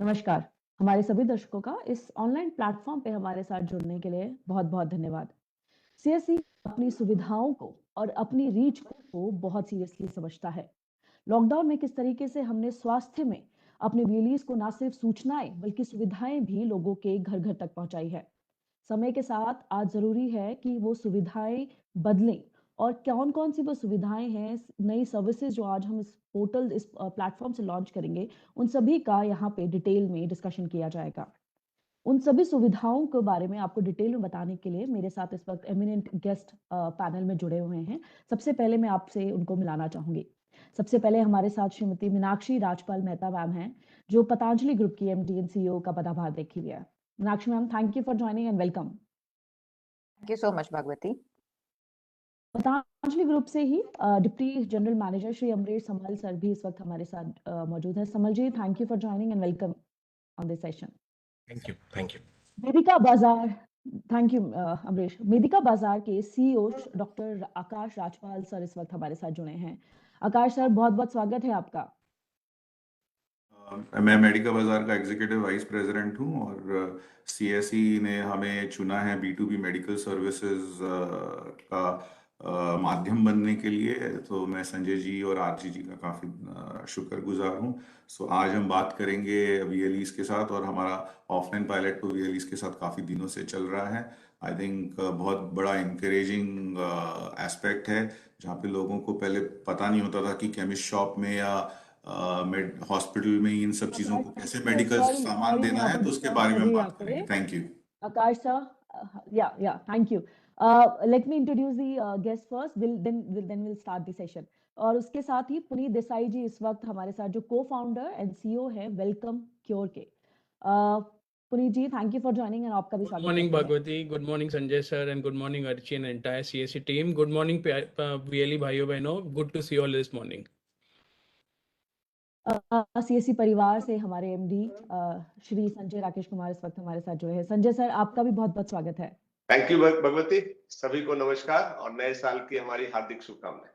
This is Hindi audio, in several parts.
नमस्कार। हमारे सभी दर्शकों का इस ऑनलाइन प्लेटफॉर्म पे हमारे साथ जुड़ने के लिए बहुत-बहुत धन्यवाद। सीएससी अपनी सुविधाओं को और अपनी रीच को बहुत सीरियसली समझता है। लॉकडाउन में किस तरीके से हमने स्वास्थ्य में अपने वीएलईज को ना सिर्फ सूचनाएं बल्कि सुविधाएं भी लोगों के घर-घर तक पहुंचाई है। समय के साथ आज ज़रूरी है कि वो सुविधाएं बदलें और कौन-कौन सी वो सुविधाएं हैं, नई सर्विसेज जो आज हम इस प्लेटफॉर्म से लॉन्च करेंगे, उन सभी का यहाँ पे डिटेल में डिस्कशन किया जाएगा। उन सभी सुविधाओं के बारे में आपको डिटेल में बताने के लिए मेरे साथ इस वक्त एमिनेंट गेस्ट पैनल में जुड़े हुए हैं। सबसे पहले मैं आपसे उनको मिलाना चाहूंगी। सबसे पहले हमारे साथ श्रीमती मीनाक्षी राजपाल मेहता मैम हैं, जो पतंजलि ग्रुप की एमडी एंड सीईओ का पदभार देख रही है। Meenakshi ma'am, thank you for joining and welcome. Thank you so much Bhagwati. Patanjali group से ही deputy general manager Shri Amrish Samal sir भी इस वक्त हमारे साथ मौजूद है। Samal ji, thank you for joining and welcome on this session. Thank you. Medika Bazaar, thank you Amrish. मेदिका बाजार के CEO doctor Aakash Rajpal sir इस वक्त हमारे साथ जुड़े हैं। आकाश सर, बहुत बहुत स्वागत है आपका। मैं मेडिका बाजार का एग्जीक्यूटिव वाइस प्रेसिडेंट हूं और सीएसई ने हमें चुना है B2B मेडिकल सर्विसेज का माध्यम बनने के लिए। तो मैं संजय जी और आरजी जी का काफ़ी शुक्रगुजार हूं। सो आज हम बात करेंगे वीएलईज के साथ, और हमारा ऑफलाइन पायलट तो वीएलईज के साथ काफ़ी दिनों से चल रहा है। आई थिंक बहुत बड़ा इंकरेजिंग एस्पेक्ट है, जहाँ पे लोगों को पहले पता नहीं होता था कि केमिस्ट शॉप में या हॉस्पिटल में इन सब चीजों को कैसे मेडिकल सामान देना है, तो उसके बारे में बात करेंगे। Thank you Akash sir. Yeah thank you. Let me introduce the guest first, then will start the session. और उसके साथ ही पुनीत देसाई जी इस वक्त हमारे साथ, जो को फाउंडर एंड सीईओ है वेलकम क्योर के। Puneet ji, thank you for joining and आपका भी स्वागत है। Good morning Bhagwati, good morning Sanjay sir, and good morning Archi and entire CSC team. Good morning VLE भाइयों बहनों, good to see all this morning. CSC परिवार से हमारे एमडी श्री संजय राकेश कुमार इस वक्त हमारे साथ जुड़े हैं। संजय सर, आपका भी बहुत बहुत स्वागत है। Thank you Bhagwati. सभी को नमस्कार और नए साल की हमारी हार्दिक शुभकामनाएं।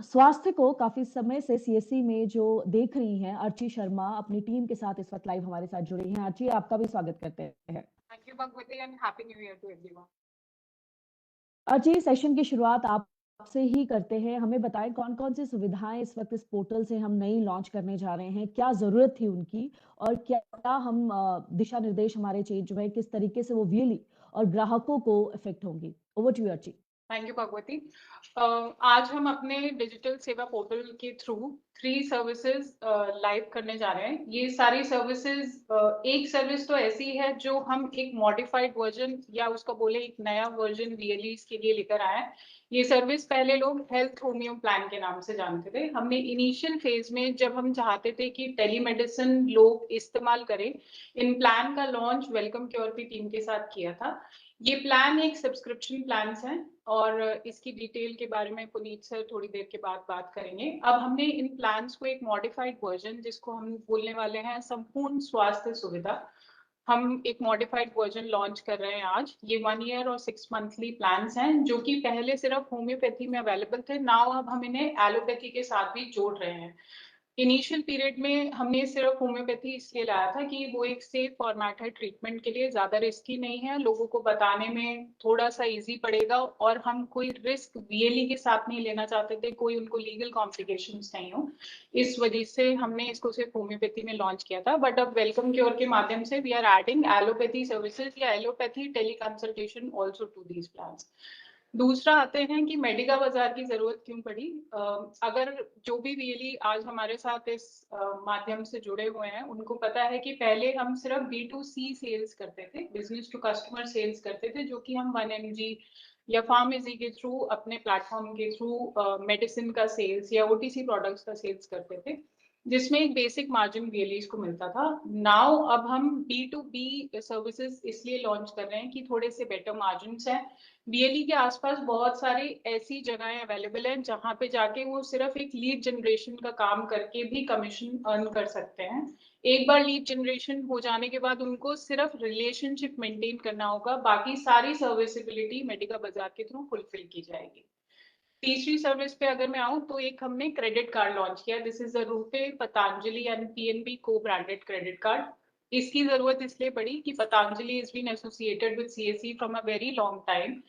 स्वास्थ्य को काफी समय से सीएससी में जो देख रही हैं अर्ची शर्मा अपनी टीम के साथ इस वक्त लाइव हमारे साथ जुड़ी हैं। अर्ची, आपका भी स्वागत करते हैं। Thank you Bhagwati and happy new year to everyone. Archi, session की शुरुआत आपसे ही करते हैं। हमें बताएं कौन कौन सी सुविधाएं इस वक्त इस पोर्टल से हम नई लॉन्च करने जा रहे हैं, क्या जरूरत थी उनकी, और क्या हम दिशा निर्देश हमारे चेंज हुए, किस तरीके से वो वीएलई और ग्राहकों को इफेक्ट होंगी। Over to you Archi. Thank you Bhagwati. आज हम अपने डिजिटल सेवा पोर्टल के थ्रू 3 सर्विसेज लाइव करने जा रहे हैं। ये सारी सर्विसेज, एक सर्विस तो ऐसी है जो हम एक मॉडिफाइड वर्जन या उसका बोले एक नया वर्जन वीएलईज के लिए लेकर आए हैं। ये सर्विस पहले लोग हेल्थ होमियो प्लान के नाम से जानते थे। हमने इनिशियल फेज में, जब हम चाहते थे कि टेलीमेडिसिन लोग इस्तेमाल करें, इन प्लान का लॉन्च वेलकम क्योर की टीम के साथ किया था। ये प्लान एक सब्सक्रिप्शन प्लान्स हैं और इसकी डिटेल के बारे में पुनीत सर थोड़ी देर के बाद बात करेंगे। अब हमने इन प्लान्स को एक मॉडिफाइड वर्जन, जिसको हम बोलने वाले हैं संपूर्ण स्वास्थ्य सुविधा, हम एक मॉडिफाइड वर्जन लॉन्च कर रहे हैं आज। ये 1 ईयर और 6 मंथली प्लान्स हैं, जो कि पहले सिर्फ होम्योपैथी में अवेलेबल थे। नाउ अब हम इन्हें एलोपैथी के साथ भी जोड़ रहे हैं। इनिशियल पीरियड में हमने सिर्फ होम्योपैथी इसलिए लाया था कि वो एक सेफ फॉर्मेट है ट्रीटमेंट के लिए, ज्यादा रिस्की नहीं है, लोगों को बताने में थोड़ा सा इजी पड़ेगा, और हम कोई रिस्क वीएलई के साथ नहीं लेना चाहते थे, कोई उनको लीगल कॉम्प्लिकेशंस नहीं हो। इस वजह से हमने इसको सिर्फ होम्योपैथी में लॉन्च किया था। बट अब वेलकम क्योर के माध्यम से we are adding allopathy services या allopathy teleconsultation also to these plans. दूसरा आते हैं कि मेडिका बाजार की जरूरत क्यों पड़ी। अगर जो भी वीएलई आज हमारे साथ इस माध्यम से जुड़े हुए हैं, उनको पता है कि पहले हम सिर्फ B2C सेल्स करते थे, बिजनेस टू कस्टमर सेल्स करते थे, जो कि हम 1mg या फार्मेसी के थ्रू, अपने प्लेटफॉर्म के थ्रू मेडिसिन का सेल्स या OTC प्रोडक्ट्स का सेल्स करते थे, जिसमें एक बेसिक मार्जिन वीएलईज को मिलता था। नाउ अब हम B2B सर्विसेज इसलिए लॉन्च कर रहे हैं कि थोड़े से बेटर मार्जिन्स हैं। वीएलई के आसपास बहुत सारी ऐसी जगहें अवेलेबल हैं जहां पे जाके वो सिर्फ एक लीड जनरेशन का काम करके भी कमीशन अर्न कर सकते हैं। एक बार लीड जनरेशन हो जाने के बाद उनको सिर्फ रिलेशनशिप मेंटेन करना होगा, बाकी सारी सर्विसिबिलिटी मेडिका बाजार के थ्रू फुलफिल की जाएगी। तीसरी सर्विस पे अगर मैं आऊं तो एक हमने क्रेडिट कार्ड लॉन्च किया। This is the RuPay Patanjali and PNB को ब्रांडेड क्रेडिट कार्ड। इसकी जरूरत इसलिए पड़ी कि Patanjali is been associated with CSC from a very long time.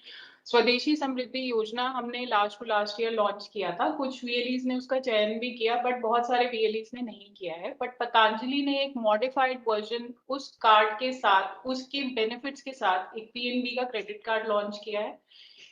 Swadeshi Samriddhi योजना हमने लास्ट ईयर लॉन्च किया था। कुछ वीएलईज ने उसका चयन भी किया, बट बहुत सारे वीएलईज ने नहीं किया है। बट पतंजलि ने एक मॉडिफाइड वर्जन उस कार्ड के साथ, उसके बेनिफिट्स के साथ एक पीएनबी का क्रेडिट कार्ड लॉन्च किया है।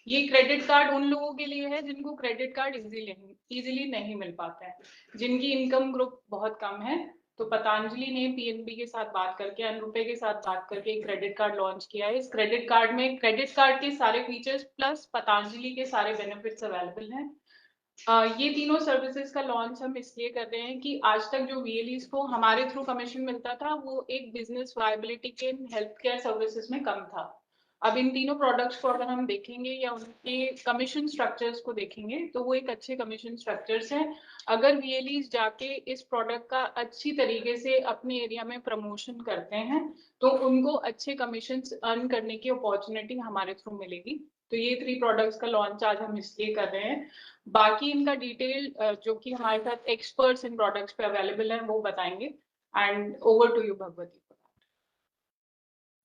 ये क्रेडिट कार्ड उन लोगों के लिए है जिनको क्रेडिट कार्ड इजीली नहीं मिल पाता है, जिनकी इनकम ग्रुप बहुत कम है। तो पतंजलि ने पीएनबी के साथ बात करके, अनरुपे के साथ बात करके एक क्रेडिट कार्ड लॉन्च किया है। इस क्रेडिट कार्ड में क्रेडिट कार्ड के सारे फीचर्स प्लस पतंजलि के सारे बेनिफिट्स अवेलेबल हैं। ये तीनों सर्विसेज का लॉन्च हम इसलिए कर रहे हैं कि आज तक जो वीएलईज को हमारे थ्रू कमीशन मिलता था वो एक बिजनेस वायबिलिटी के हेल्थ केयर सर्विसेज में कम था। अब इन तीनों प्रोडक्ट्स को अगर हम देखेंगे या उनके कमीशन स्ट्रक्चर्स को देखेंगे तो वो एक अच्छे कमीशन स्ट्रक्चर्स हैं। अगर वीएलईज जाके इस प्रोडक्ट का अच्छी तरीके से अपने एरिया में प्रमोशन करते हैं तो उनको अच्छे कमीशन अर्न करने की अपॉर्चुनिटी हमारे थ्रू मिलेगी। तो ये 3 प्रोडक्ट्स का लॉन्च आज हम इसलिए कर रहे हैं। बाकी इनका डिटेल जो कि हमारे साथ एक्सपर्ट्स इन प्रोडक्ट्स पे अवेलेबल हैं वो बताएंगे। And over to you Bhagwati.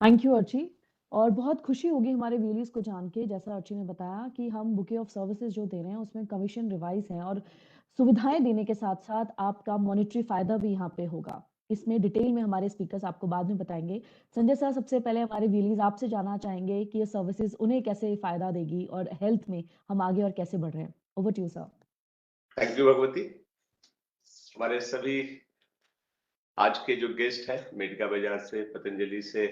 Thank you Archi. और बहुत खुशी होगी हमारे वीएलईज को जान के, जैसा अर्ची ने बताया कि हम बुके ऑफ सर्विसेज जो दे रहे हैं उसमें कमीशन रिवाइज है और सुविधाएं देने के साथ साथ आपका मॉनेटरी फायदा भी यहाँ पे होगा। इसमें डिटेल में हमारे स्पीकर्स आपको बाद में बताएंगे। संजय सर, सबसे पहले हमारे वीएलईज आपसे जानना चाहेंगे कि ये सर्विसेज उन्हें कैसे फायदा देगी और हेल्थ में हम आगे और कैसे बढ़ रहे हैं। Over to you sir. Thank you Bhagwati. हमारे सभी आज के जो गेस्ट हैं, मेडिका बाजार से, पतंजलि से,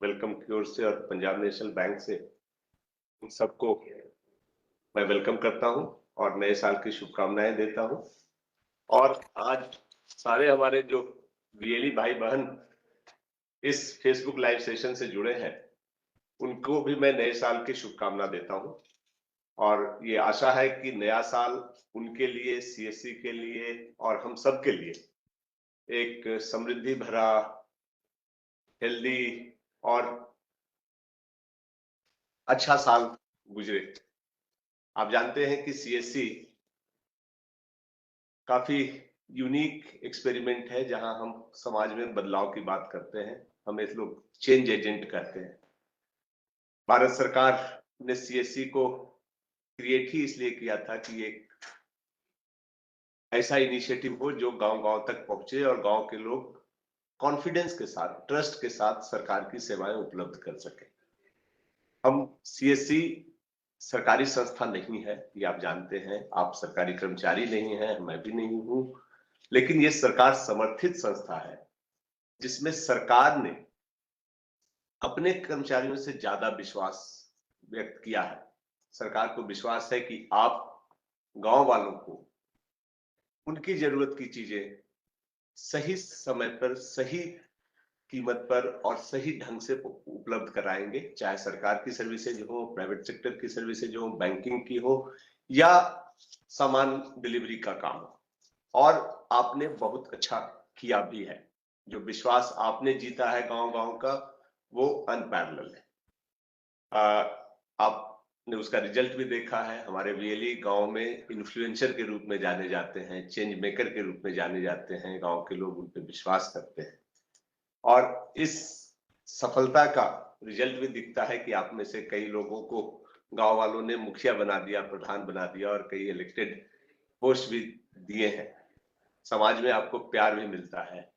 वेलकम क्योर से और पंजाब नेशनल बैंक से, उन सबको मैं वेलकम करता हूं और नए साल की शुभकामनाएं देता हूं। और आज सारे हमारे जो वीएलई भाई बहन इस फेसबुक लाइव सेशन से जुड़े हैं उनको भी मैं नए साल की शुभकामना देता हूं। और ये आशा है कि नया साल उनके लिए, सीएससी के लिए और हम सब के लिए एक समृद्धि भरा, हेल्दी और अच्छा साल गुजरे। आप जानते हैं कि सीएससी काफी यूनिक एक्सपेरिमेंट है जहां हम समाज में बदलाव की बात करते हैं। हम इस लोग चेंज एजेंट कहते हैं। भारत सरकार ने सीएससी को क्रिएट ही इसलिए किया था कि एक ऐसा इनिशिएटिव हो जो गांव-गांव तक पहुंचे और गांव के लोग कॉन्फिडेंस के साथ, ट्रस्ट के साथ सरकार की सेवाएं उपलब्ध कर सके। हम सीएससी सरकारी संस्था नहीं है, ये आप जानते हैं। आप सरकारी कर्मचारी नहीं हैं, मैं भी नहीं हूं, लेकिन ये सरकार समर्थित संस्था है जिसमें सरकार ने अपने कर्मचारियों से ज्यादा विश्वास व्यक्त किया है। सरकार को विश्वास है कि आप गांव वालों को उनकी जरूरत की चीजें सही समय पर, सही कीमत पर और सही ढंग से उपलब्ध कराएंगे, चाहे सरकार की सर्विसेज हो, प्राइवेट सेक्टर की सर्विसेज हो, बैंकिंग की हो या सामान डिलीवरी का काम हो। और आपने बहुत अच्छा किया भी है। जो विश्वास आपने जीता है गांव-गांव का, वो अनपैरेलल है। आपने उसका रिजल्ट भी देखा है। हमारे वीएलई गांव में इन्फ्लुएंसर के रूप में जाने जाते हैं, चेंज मेकर के रूप में जाने जाते हैं। गांव के लोग उन पर विश्वास करते हैं और इस सफलता का रिजल्ट भी दिखता है कि आप में से कई लोगों को गांव वालों ने मुखिया बना दिया, प्रधान बना दिया और कई इलेक्टेड पोस्ट भी दिए हैं। समाज में आपको प्यार भी मिलता है।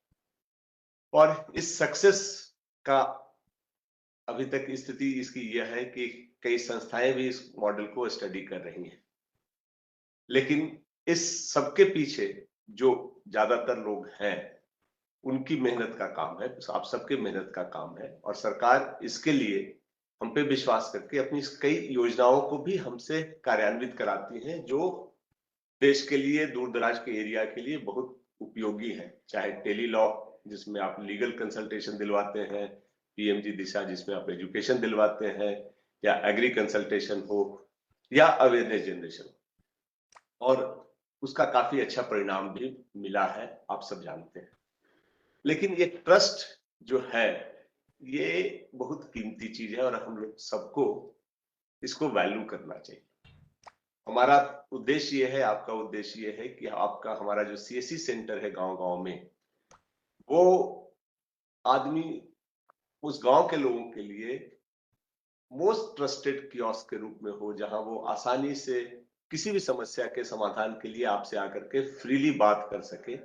और इस सक्सेस का अभी तक स्थिति इसकी यह है कि कई संस्थाएं भी इस मॉडल को स्टडी कर रही हैं। लेकिन इस सबके पीछे जो ज्यादातर लोग हैं उनकी मेहनत का काम है, आप सबके मेहनत का काम है। और सरकार इसके लिए हम पे विश्वास करके अपनी कई योजनाओं को भी हमसे कार्यान्वित कराती है जो देश के लिए, दूर दराज के एरिया के लिए बहुत उपयोगी है। चाहे टेली लॉ जिसमें आप लीगल कंसल्टेशन दिलवाते हैं, पीएमजी दिशा जिसमें आप एजुकेशन दिलवाते हैं, या एग्री कंसल्टेशन हो या अवेयरनेस जनरेशन, और उसका काफी अच्छा परिणाम भी मिला है, आप सब जानते हैं। लेकिन ये ट्रस्ट जो है ये बहुत कीमती चीज है और हम लोग सबको इसको वैल्यू करना चाहिए। हमारा उद्देश्य ये है, आपका उद्देश्य ये है कि आपका हमारा जो सीएससी सेंटर है गांव-गांव में, वो आदमी उस गांव के लोगों के लिए मोस्ट ट्रस्टेड कियोस्क के रूप में हो, जहां वो आसानी से किसी भी समस्या के समाधान के लिए आपसे आकर के फ्रीली बात कर सके,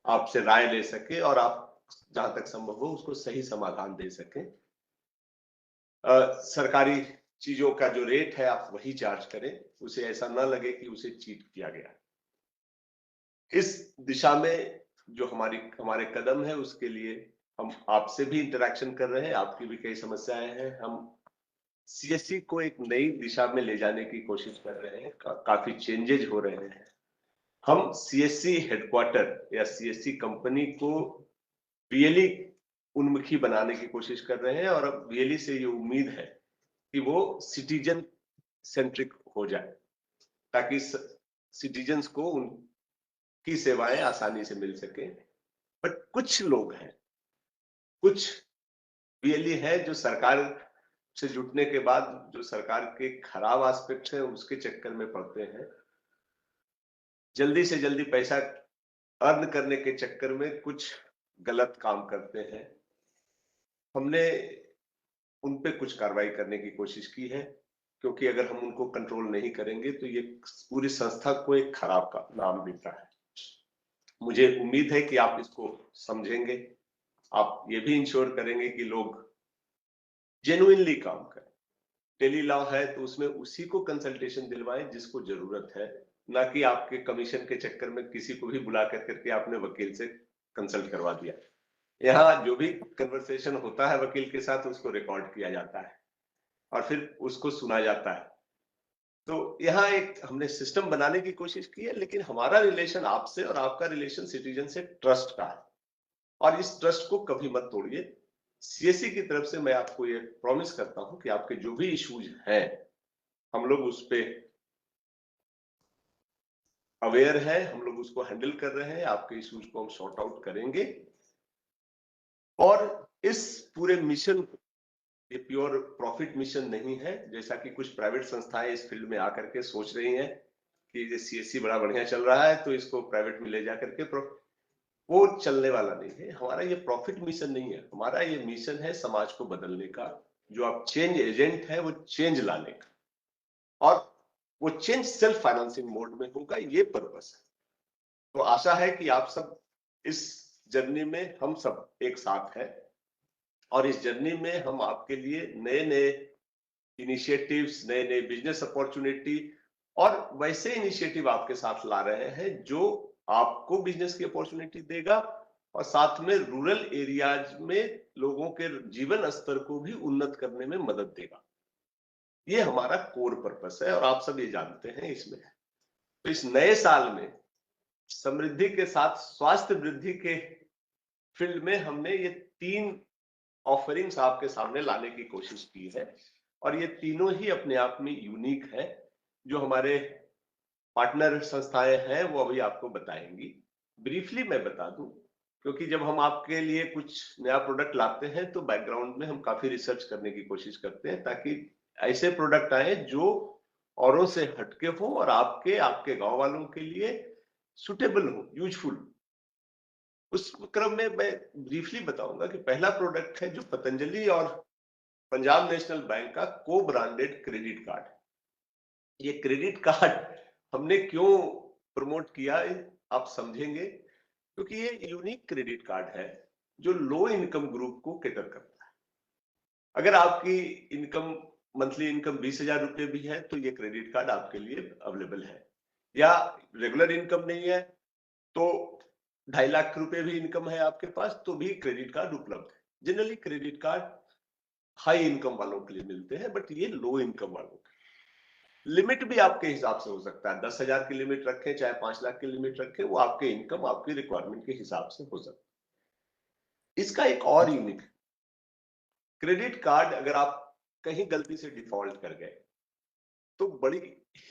आपसे राय ले सके और आप जहां तक संभव हो उसको सही समाधान दे सके। सरकारी चीजों का जो रेट है आप वही चार्ज करें, उसे ऐसा ना लगे कि उसे चीट किया गया। इस दिशा में जो हमारे कदम है, उसके लिए हम आपसे भी इंटरेक्शन कर रहे हैं, आपकी भी कई समस्याएं हैं। हम सीएससी को एक नई दिशा में ले जाने की कोशिश कर रहे हैं, काफी चेंजेज हो रहे हैं। हम सीएससी हेडक्वार्टर या सीएससी कंपनी को बीएलई उन्मुखी बनाने की कोशिश कर रहे हैं और अब बीएलई से ये उम्मीद है कि वो सिटीजन सेंट्रिक हो जाए, ताकि सिटीजन्स को उनकी सेवाएं आसानी से मिल सके। बट कुछ लोग हैं, कुछ बीएलई है जो सरकार से जुटने के बाद जो सरकार के खराब एस्पेक्ट है उसके चक्कर में पड़ते हैं, जल्दी से जल्दी पैसा अर्न करने के चक्कर में कुछ गलत काम करते हैं। हमने उन पे कुछ कार्रवाई करने की कोशिश की है, क्योंकि अगर हम उनको कंट्रोल नहीं करेंगे तो ये पूरी संस्था को एक खराब का नाम मिलता है। मुझे उम्मीद है कि आप इसको समझेंगे, आप ये भी इंश्योर करेंगे कि लोग जेन्युइनली काम करें। टेली लॉ है तो उसमें उसी को कंसल्टेशन दिलवाएं जिसको जरूरत है, ना कि आपके कमीशन के चक्कर में किसी को भी बुला करके आपने वकील से कंसल्ट करवा दिया। यहाँ जो भी कन्वर्सेशन होता है वकील के साथ उसको रिकॉर्ड किया जाता है और फिर उसको सुना जाता है। तो यहाँ एक हमने सिस्टम बनाने की कोशिश की है, लेकिन हमारा रिलेशन आपसे और आपका रिलेशन सिटीजन से ट्रस्ट का है, और इस ट्रस्ट को कभी मत तोड़िए। सीएससी की तरफ से मैं आपको ये प्रॉमिस करता हूं कि आपके जो भी इश्यूज हैं हम लोग उस पे अवेयर है, हम लोग उसको हैंडल कर रहे हैं, आपके इश्यूज को हम सॉर्ट आउट करेंगे। और इस पूरे मिशन को, ये प्योर प्रॉफिट मिशन नहीं है जैसा कि कुछ प्राइवेट संस्थाएं इस फील्ड में आकर के सोच रही हैं कि ये सीएससी बड़ा बढ़िया चल रहा है तो इसको प्राइवेट में ले जाकर के वो चलने वाला नहीं है। हमारा ये प्रॉफिट मिशन नहीं है, हमारा ये मिशन है समाज को बदलने का। जो आप चेंज एजेंट है वो चेंज लाने का, और वो चेंज सेल्फ फाइनेंसिंग मोड में होगा, ये पर्पस है। तो आशा है कि आप सब इस जर्नी में हम सब एक साथ हैं, और इस जर्नी में हम आपके लिए नए नए इनिशिएटिव्स, नए नए बिजनेस अपॉर्चुनिटी और वैसे इनिशिएटिव आपके साथ ला रहे हैं जो आपको बिजनेस की अपॉर्चुनिटी देगा और साथ में रूरल एरियाज में लोगों के जीवन स्तर को भी उन्नत करने में मदद देगा। ये हमारा कोर पर्पस है और आप सब ये जानते हैं इसमें। तो इस नए साल में समृद्धि के साथ स्वास्थ्य वृद्धि के फील्ड में हमने ये 3 ऑफरिंग्स आपके सामने लाने की कोशिश की है, और ये तीनों ही अपने आप में यूनिक है। जो हमारे पार्टनर संस्थाएं हैं वो अभी आपको बताएंगी। ब्रीफली मैं बता दूं, क्योंकि जब हम आपके लिए कुछ नया प्रोडक्ट लाते हैं तो बैकग्राउंड में हम काफी रिसर्च करने की कोशिश करते हैं, ताकि ऐसे प्रोडक्ट आए जो औरों से हटके हो और आपके गांव वालों के लिए सुटेबल हो, यूजफुल। उस क्रम में मैं ब्रीफली बताऊंगा कि पहला प्रोडक्ट है जो पतंजलि और पंजाब नेशनल बैंक का को ब्रांडेड क्रेडिट कार्ड। ये क्रेडिट कार्ड हमने क्यों प्रमोट किया आप समझेंगे, क्योंकि ये यूनिक क्रेडिट कार्ड है जो लो इनकम ग्रुप को कैटर करता है। अगर आपकी इनकम मंथली इनकम 20,000 रुपए भी है तो ये क्रेडिट कार्ड आपके लिए अवेलेबल है, या रेगुलर इनकम नहीं है तो 2.5 लाख रुपए भी इनकम है आपके पास तो भी क्रेडिट कार्ड उपलब्ध है। Generally credit card high income वालों के लिए मिलते हैं, बट ये लो इनकम वालों के। लिमिट भी आपके हिसाब से हो सकता है, 10,000 की लिमिट रखें चाहे 5 लाख की लिमिट रखें, वो आपके इनकम आपकी रिक्वायरमेंट के हिसाब से हो सकता है। इसका एक और यूनिक क्रेडिट कार्ड, अगर आप कहीं गलती से डिफॉल्ट कर गए तो बड़ी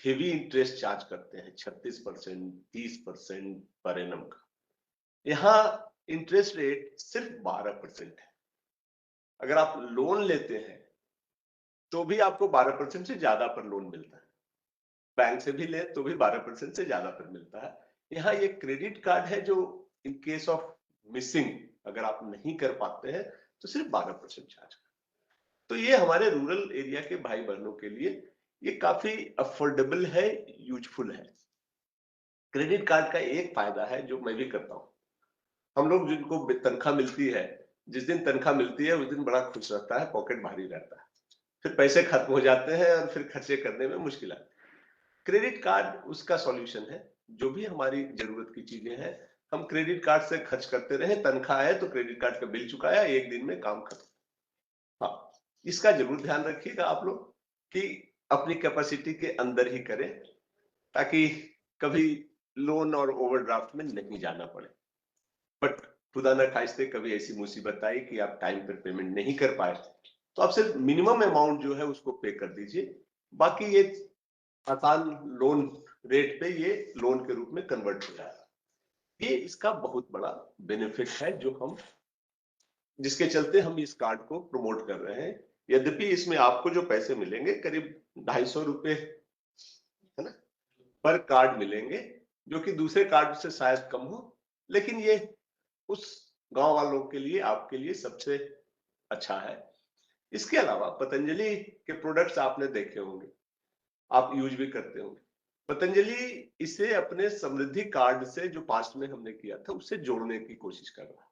हेवी इंटरेस्ट चार्ज करते हैं, 36%, 30% पर एनम का। यहाँ इंटरेस्ट रेट सिर्फ 12% है। अगर आप लोन लेते हैं तो भी आपको 12% से ज्यादा पर लोन मिलता है। बैंक से भी ले तो भी 12% से ज्यादा पर मिलता है। यहाँ ये क्रेडिट कार्ड है जो इन केस ऑफ मिसिंग अगर आप नहीं कर पाते हैं तो सिर्फ 12% चार्ज। तो ये हमारे रूरल एरिया के भाई बहनों के लिए ये काफी अफोर्डेबल है, यूजफुल है। क्रेडिट कार्ड का एक फायदा है जो मैं भी करता हूँ, हम लोग जिनको तनख्वाह मिलती है, जिस दिन तनख्वाह मिलती है उस दिन बड़ा खुश रहता है, पॉकेट भारी रहता है, फिर पैसे खत्म हो जाते हैं और फिर खर्चे करने में मुश्किल आती है। क्रेडिट कार्ड उसका सॉल्यूशन है। जो भी हमारी जरूरत की चीजें हैं हम क्रेडिट कार्ड से खर्च करते रहे, तनख्वाह है तो क्रेडिट कार्ड का बिल चुकाया, एक दिन में काम खत्म। हाँ, इसका जरूर ध्यान रखिएगा आप लोग कि अपनी कैपेसिटी के अंदर ही करें ताकि कभी लोन और ओवरड्राफ्ट में नहीं जाना पड़े। बट खुदा न खास्ते कभी ऐसी मुसीबत आई कि आप टाइम पर पेमेंट नहीं कर पाए तो आप सिर्फ मिनिमम अमाउंट जो है उसको पे कर दीजिए, बाकी ये आसान लोन रेट पे ये लोन के रूप में कन्वर्ट हो जाएगा। ये इसका बहुत बड़ा बेनिफिट है जो हम जिसके चलते हम इस कार्ड को प्रमोट कर रहे हैं। यद्यपि इसमें आपको जो पैसे मिलेंगे करीब 250 रुपए है ना पर कार्ड मिलेंगे, जो कि दूसरे कार्ड से शायद कम हो, लेकिन ये उस गांव वालों के लिए आपके लिए सबसे अच्छा है। इसके अलावा पतंजलि के प्रोडक्ट्स आपने देखे होंगे, आप यूज भी करते होंगे। पतंजलि इसे अपने समृद्धि कार्ड से जो पास्ट में हमने किया था उससे जोड़ने की कोशिश कर रहा है।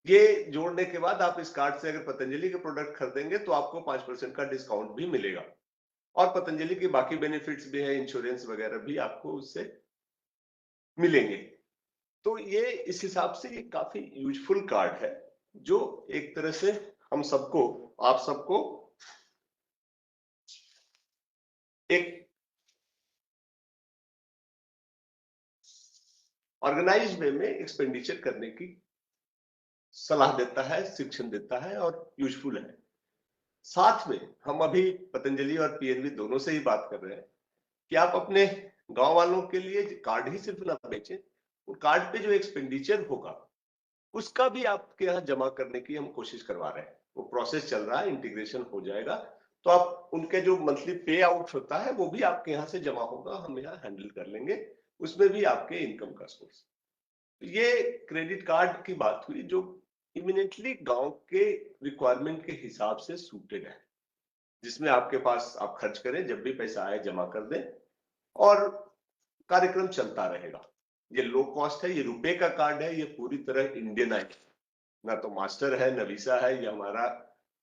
ये जोड़ने के बाद आप इस कार्ड से अगर पतंजलि के प्रोडक्ट खरीदेंगे तो आपको 5% का डिस्काउंट भी मिलेगा और पतंजलि की बाकी बेनिफिट्स भी है, इंश्योरेंस वगैरह भी आपको उससे मिलेंगे। तो ये इस हिसाब से ये काफी यूजफुल कार्ड है जो एक तरह से हम सबको, आप सबको एक ऑर्गेनाइज्ड वे में एक्सपेंडिचर करने की सलाह देता है, शिक्षण देता है और यूजफुल है। साथ में हम अभी पतंजलि और पीएनबी दोनों से ही बात कर रहे हैं कि आप अपने गांव वालों के लिए कार्ड ही सिर्फ ना बेचें, उन कार्ड पे जो एक्सपेंडिचर होगा उसका भी आपके यहाँ जमा करने की हम कोशिश करवा रहे हैं। वो प्रोसेस चल रहा है, इंटीग्रेशन हो जाएगा तो आप उनके जो मंथली पे आउट होता है वो भी आपके यहाँ से जमा होगा, हम यहाँ हैंडल कर लेंगे, उसमें भी आपके इनकम का सोर्स। ये क्रेडिट कार्ड की बात हुई जो इमिनेंटली गांव के रिक्वायरमेंट के हिसाब से सूटेड है, जिसमें आपके पास आप खर्च करें, जब भी पैसा आए जमा कर दें और कार्यक्रम चलता रहेगा। ये लो कॉस्ट है, ये रुपए का कार्ड है, ये पूरी तरह इंडियनाइज, ना तो मास्टर है न वीसा है, ये हमारा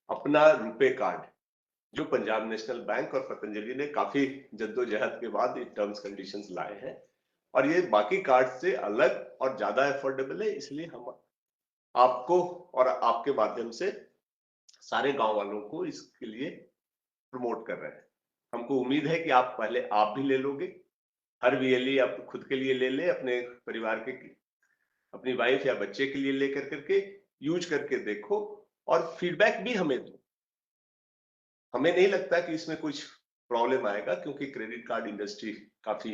अपना रुपए कार्ड जो पंजाब नेशनल बैंक और पतंजलि ने काफी जद्दोजहद के बाद ये टर्म्स कंडीशंस लाए हैं और ये बाकी कार्ड से अलग और ज्यादा अफोर्डेबल है। इसलिए हम आपको और आपके माध्यम से सारे गांव वालों को इसके लिए प्रमोट कर रहे हैं। हमको उम्मीद है कि आप पहले आप भी ले लोगे, हर वीएलई आप खुद के लिए ले ले, अपने परिवार के, अपनी वाइफ या बच्चे के लिए लेकर करके यूज करके देखो और फीडबैक भी हमें दो। हमें नहीं लगता कि इसमें कुछ प्रॉब्लम आएगा क्योंकि क्रेडिट कार्ड इंडस्ट्री काफी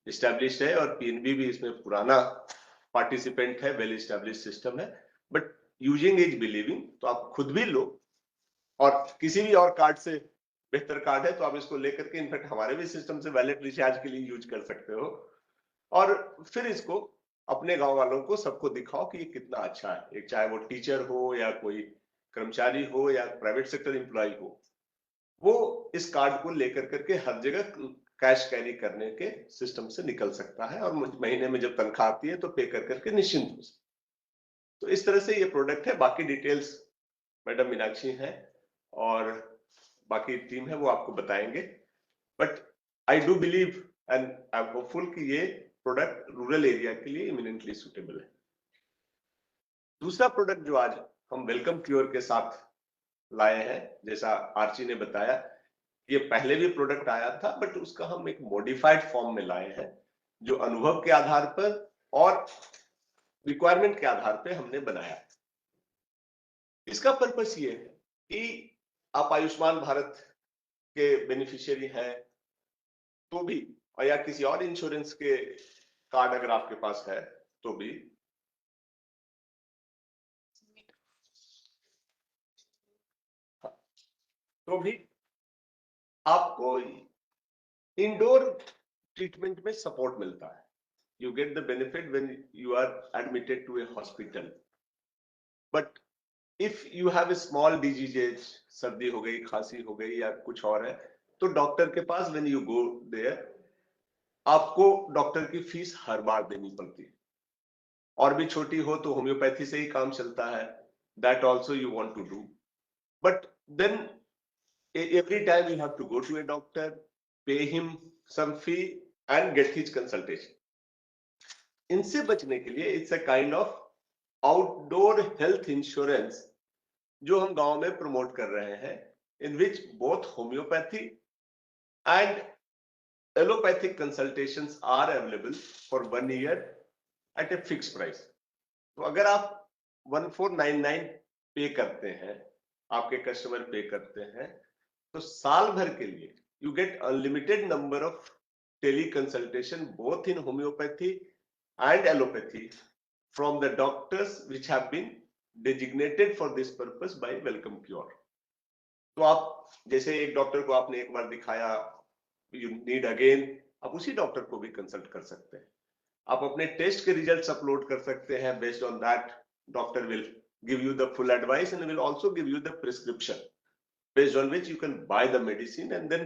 एस्टेब्लिश्ड है और पीएनबी भी इसमें पुराना पार्टिसिपेंट है, वेल एस्टेब्लिश्ड सिस्टम है। बट यूजिंग इज बिलीविंग, तो आप खुद भी लो और किसी भी और कार्ड से बेहतर कार्ड है तो आप इसको लेकर के इनफैक्ट हमारे भी सिस्टम से वैलेट रिचार्ज के लिए यूज कर सकते हो और फिर इसको अपने गांव वालों को सबको दिखाओ कि ये कितना अच्छा है। एक चाहे वो टीचर हो या कोई कर्मचारी हो या प्राइवेट सेक्टर एम्प्लॉय हो, वो इस कार्ड को लेकर करके हर जगह कैश कैरी करने के सिस्टम से निकल सकता है और महीने में जब तनख्वाह आती है तो पे कर करके निश्चिंत हो सकता है। तो इस तरह से ये प्रोडक्ट है। बाकी डिटेल्स मैडम मीनाक्षी हैं और बाकी टीम है वो आपको बताएंगे। But I do believe and I am hopeful कि ये प्रोडक्ट रूरल एरिया के लिए इमिनेंटली सुटेबल है। दूसरा प्रोडक्ट जो आज हम वेलकम क्योर के साथ लाए हैं, जैसा आर्ची ने बताया, ये पहले भी प्रोडक्ट आया था बट उसका हम एक मॉडिफाइड फॉर्म में लाए हैं जो अनुभव के आधार पर और रिक्वायरमेंट के आधार पर हमने बनाया। इसका पर्पस ये है कि आप आयुष्मान भारत के बेनिफिशियरी हैं तो भी, और या किसी और इंश्योरेंस के कार्ड अगर आपके पास है तो भी आपको इंडोर ट्रीटमेंट में सपोर्ट मिलता है, you get the benefit when you are admitted to a hospital, but if you have a small diseases, सर्दी हो गई, खांसी हो गई या कुछ और है, तो डॉक्टर के पास व्हेन यू गो देयर आपको डॉक्टर की फीस हर बार देनी पड़ती है, और भी छोटी हो तो होम्योपैथी से ही काम चलता है, that also you want to do, but then every time you have to go to a doctor, pay him some fee and get his consultation. इनसे बचने के लिए it's a kind of outdoor health insurance जो हम गांव में प्रमोट कर रहे हैं, in which both homeopathy and allopathic consultations are available for 1 year at a fix price. तो अगर आप 1499 पे करते हैं, आपके कस्टमर पे करते हैं, तो साल भर के लिए you get unlimited number of tele consultation both in homeopathy and allopathy from the doctors which have been designated for this purpose by welcome cure. तो आप जैसे एक डॉक्टर को आपने एक बार दिखाया, यू नीड अगेन, आप उसी डॉक्टर को भी कंसल्ट कर सकते हैं. आप अपने टेस्ट के रिजल्ट्स अपलोड कर सकते हैं. Based on that doctor will give you the full advice and will also give you the prescription based on which you can buy the medicine and then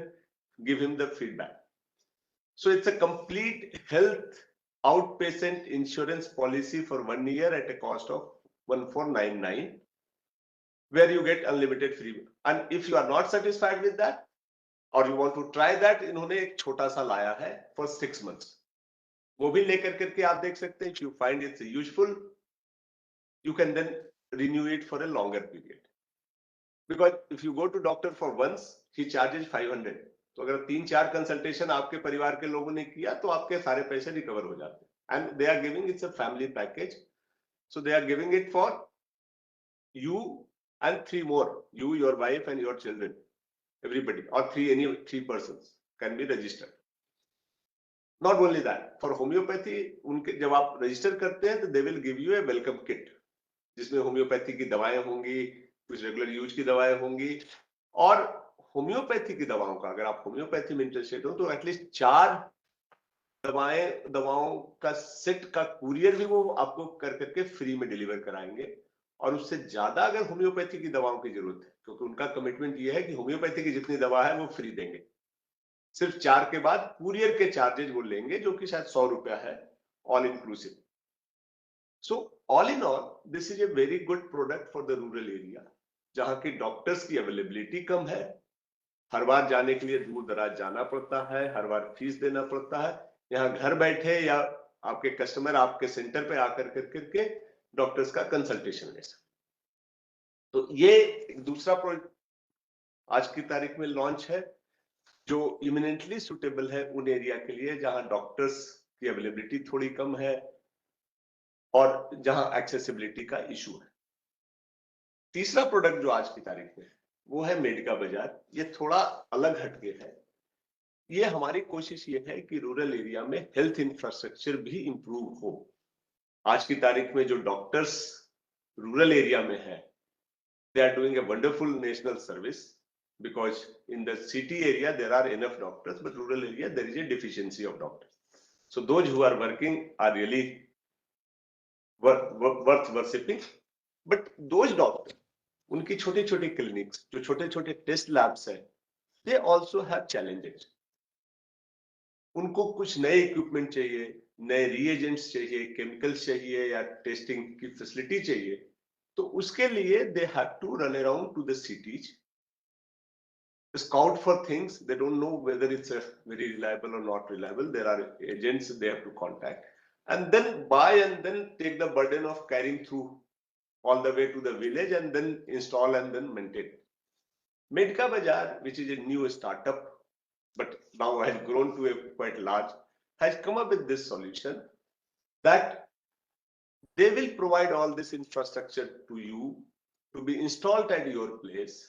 give him the feedback. So it's a complete health outpatient insurance policy for 1 year at a cost of 1499, where you get unlimited free. And if you are not satisfied with that or you want to try that, इन्होंने एक छोटा सा लाया है for 6 months. वो भी लेकर करके आप देख सकते हैं. If you find it's useful, you can then renew it for a longer period, because if you go to doctor for once he charges 500. तो अगर 3-4 कंसल्टेशन आपके परिवार के लोगों ने किया तो आपके सारे पैसे रिकवर हो जाते हैं. And they are giving its a family package, so they are giving it for you and 3 more, you, your wife and your children, everybody, or any 3 persons can be registered. Not only that, for homeopathy उनके जब आप रजिस्टर करते हैं तो they will give you a welcome kit, जिसमें होम्योपैथी की दवाएं होंगी, कुछ रेगुलर यूज की दवाएं होंगी, और होम्योपैथी की दवाओं का, अगर आप होम्योपैथी में इंटरेस्टेड हो तो एटलीस्ट 4 दवाओं का सेट का कुरियर भी वो आपको कर करके फ्री में डिलीवर कराएंगे. और उससे ज्यादा अगर होम्योपैथी की दवाओं की जरूरत है, क्योंकि उनका कमिटमेंट ये है कि होम्योपैथी की जितनी दवा है वो फ्री देंगे, सिर्फ 4 के बाद कुरियर के चार्जेस वो लेंगे, जो कि शायद 100 रुपया है all inclusive. So all in all, this is a very good product for the rural area, जहां की डॉक्टर्स की अवेलेबिलिटी कम है, हर बार जाने के लिए दूर दराज जाना पड़ता है, हर बार फीस देना पड़ता है. यहाँ घर बैठे या आपके कस्टमर आपके सेंटर पे आकर करके डॉक्टर्स का कंसल्टेशन ले सकते. तो ये एक दूसरा प्रोडक्ट आज की तारीख में लॉन्च है, जो इमिनेंटली सुटेबल है उन एरिया के लिए जहां डॉक्टर्स की अवेलेबिलिटी थोड़ी कम है और जहां एक्सेसिबिलिटी का इशू है. तीसरा प्रोडक्ट जो आज की तारीख में है वो है मेडिका बाजार. ये थोड़ा अलग हटके है. ये हमारी कोशिश ये है कि रूरल एरिया में हेल्थ इंफ्रास्ट्रक्चर भी इंप्रूव हो. आज की तारीख में जो डॉक्टर्स रूरल एरिया में है, they are doing a wonderful national service, because in the city area there are enough doctors, but rural area there is a deficiency of doctors. So those who are working are really worth worshipping, but those doctors, उनकी छोटी छोटी क्लिनिक्स, जो छोटे छोटे टेस्ट लैब्स हैं, they also have challenges. उनको कुछ नए इक्विपमेंट चाहिए, नए रिएजेंट्स चाहिए, केमिकल्स चाहिए या टेस्टिंग की फैसिलिटी चाहिए. तो उसके लिए they have to run around to the cities, scout for things. They don't know whether it's a very reliable or not reliable. There are agents they have to contact, and then buy and then take the burden of carrying through all the way to the village and then install and then maintain. Medica Bazaar, which is a new startup, but now has grown to a quite large, has come up with this solution that they will provide all this infrastructure to you to be installed at your place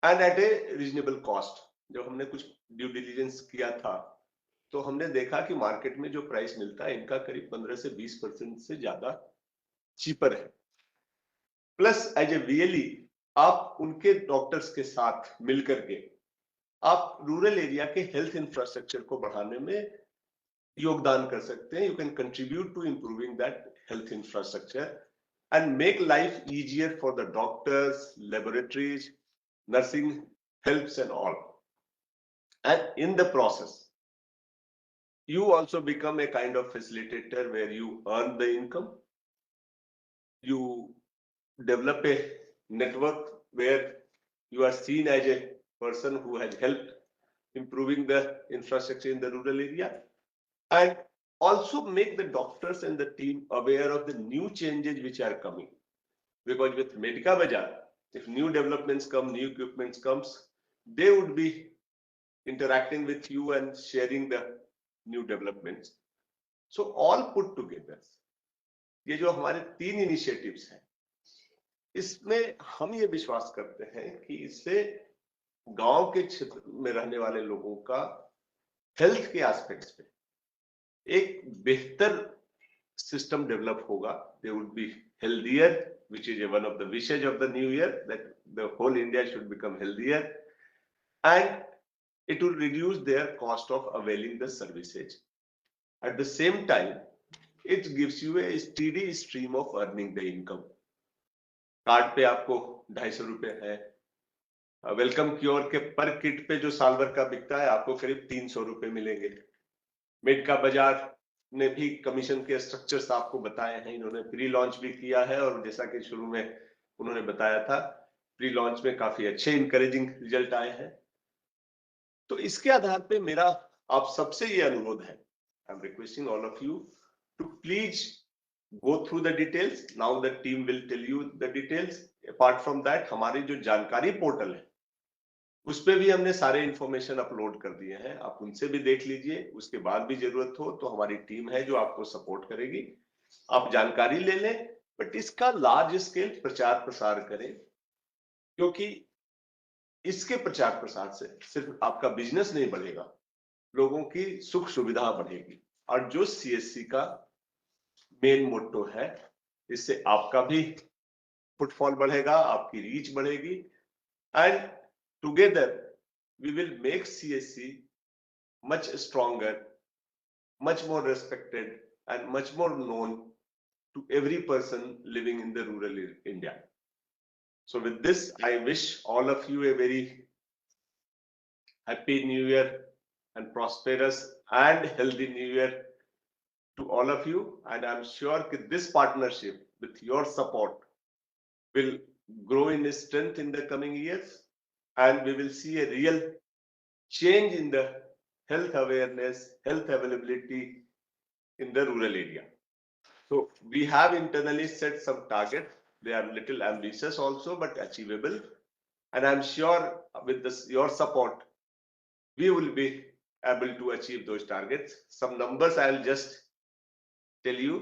and at a reasonable cost. जब हमने कुछ ड्यू डिलिजेंस किया था तो हमने देखा कि मार्केट में जो प्राइस मिलता है इनका करीब 15 से 20% से ज्यादा चीपर है. प्लस एज ए वीएलई आप उनके डॉक्टर्स के साथ मिलकर के आप रूरल एरिया के हेल्थ इंफ्रास्ट्रक्चर को बढ़ाने में योगदान कर सकते हैं. You can contribute to improving that health infrastructure and make life easier for the doctors, laboratories, nursing helps and all. And in the process, you also become a kind of facilitator where you earn the income. You develop a network where you are seen as a person who has helped improving the infrastructure in the rural area. And also make the doctors and the team aware of the new changes which are coming. Because with Medica Bazaar, if new developments come, new equipments comes, they would be interacting with you and sharing the new developments. So all put together, ये जो हमारे 3 इनिशिएटिव्स हैं, इसमें हम ये विश्वास करते हैं कि इससे गांव के क्षेत्र में रहने वाले लोगों का हेल्थ के एस्पेक्ट्स पे एक बेहतर सिस्टम डेवलप होगा. They would be healthier, which is one of the wishes of the new year, that the whole India should become healthier, and it will reduce their cost of availing the services. At the same time, it gives you a steady stream of earning the income. Card पे आपको 250 रुपए है. वेलकम क्योर के पर किट पे जो साल भर का बिकता है, आपको करीब 300 रुपए मिलेंगे. मेडिका बाजार ने भी कमीशन के स्ट्रक्चर्स आपको बताए हैं. इन्होंने प्री लॉन्च भी किया है और जैसा कि शुरू में उन्होंने बताया था, प्री लॉन्च में काफी अच्छे इंकरेजिंग रिजल्ट आए हैं. तो इसके आधार पे मेरा आप सबसे ये अनुरोध है, I am requesting all of you to please go through the details. Now the team will tell you the details. Apart from that, हमारी जो जानकारी पोर्टल है उस पे भी हमने सारे इंफॉर्मेशन अपलोड कर दिए हैं. आप उनसे भी देख लीजिए. उसके बाद भी जरूरत हो तो हमारी टीम है जो आपको सपोर्ट करेगी. आप जानकारी ले लें, बट इसका लार्ज स्केल प्रचार प्रसार करें, क्योंकि इसके प्रचार प्रसार से सिर्फ आपका बिजनेस नहीं बढ़ेगा, लोगों की सुख सुविधा बढ़ेगी. और जो सीएससी का मेन मोटो है, इससे आपका भी फुटफॉल बढ़ेगा, आपकी रीच बढ़ेगी, and together we will make CSC much stronger, much more respected, and much more known to every person living in the rural India. So with this, I wish all of you a very happy new year and prosperous and healthy new year to all of you. And I'm sure that this partnership with your support will grow in strength in the coming years. And we will see a real change in the health awareness, health availability in the rural area. So we have internally set some targets. They are little ambitious also, but achievable. And I'm sure with this, your support, we will be able to achieve those targets. Some numbers I'll just tell you.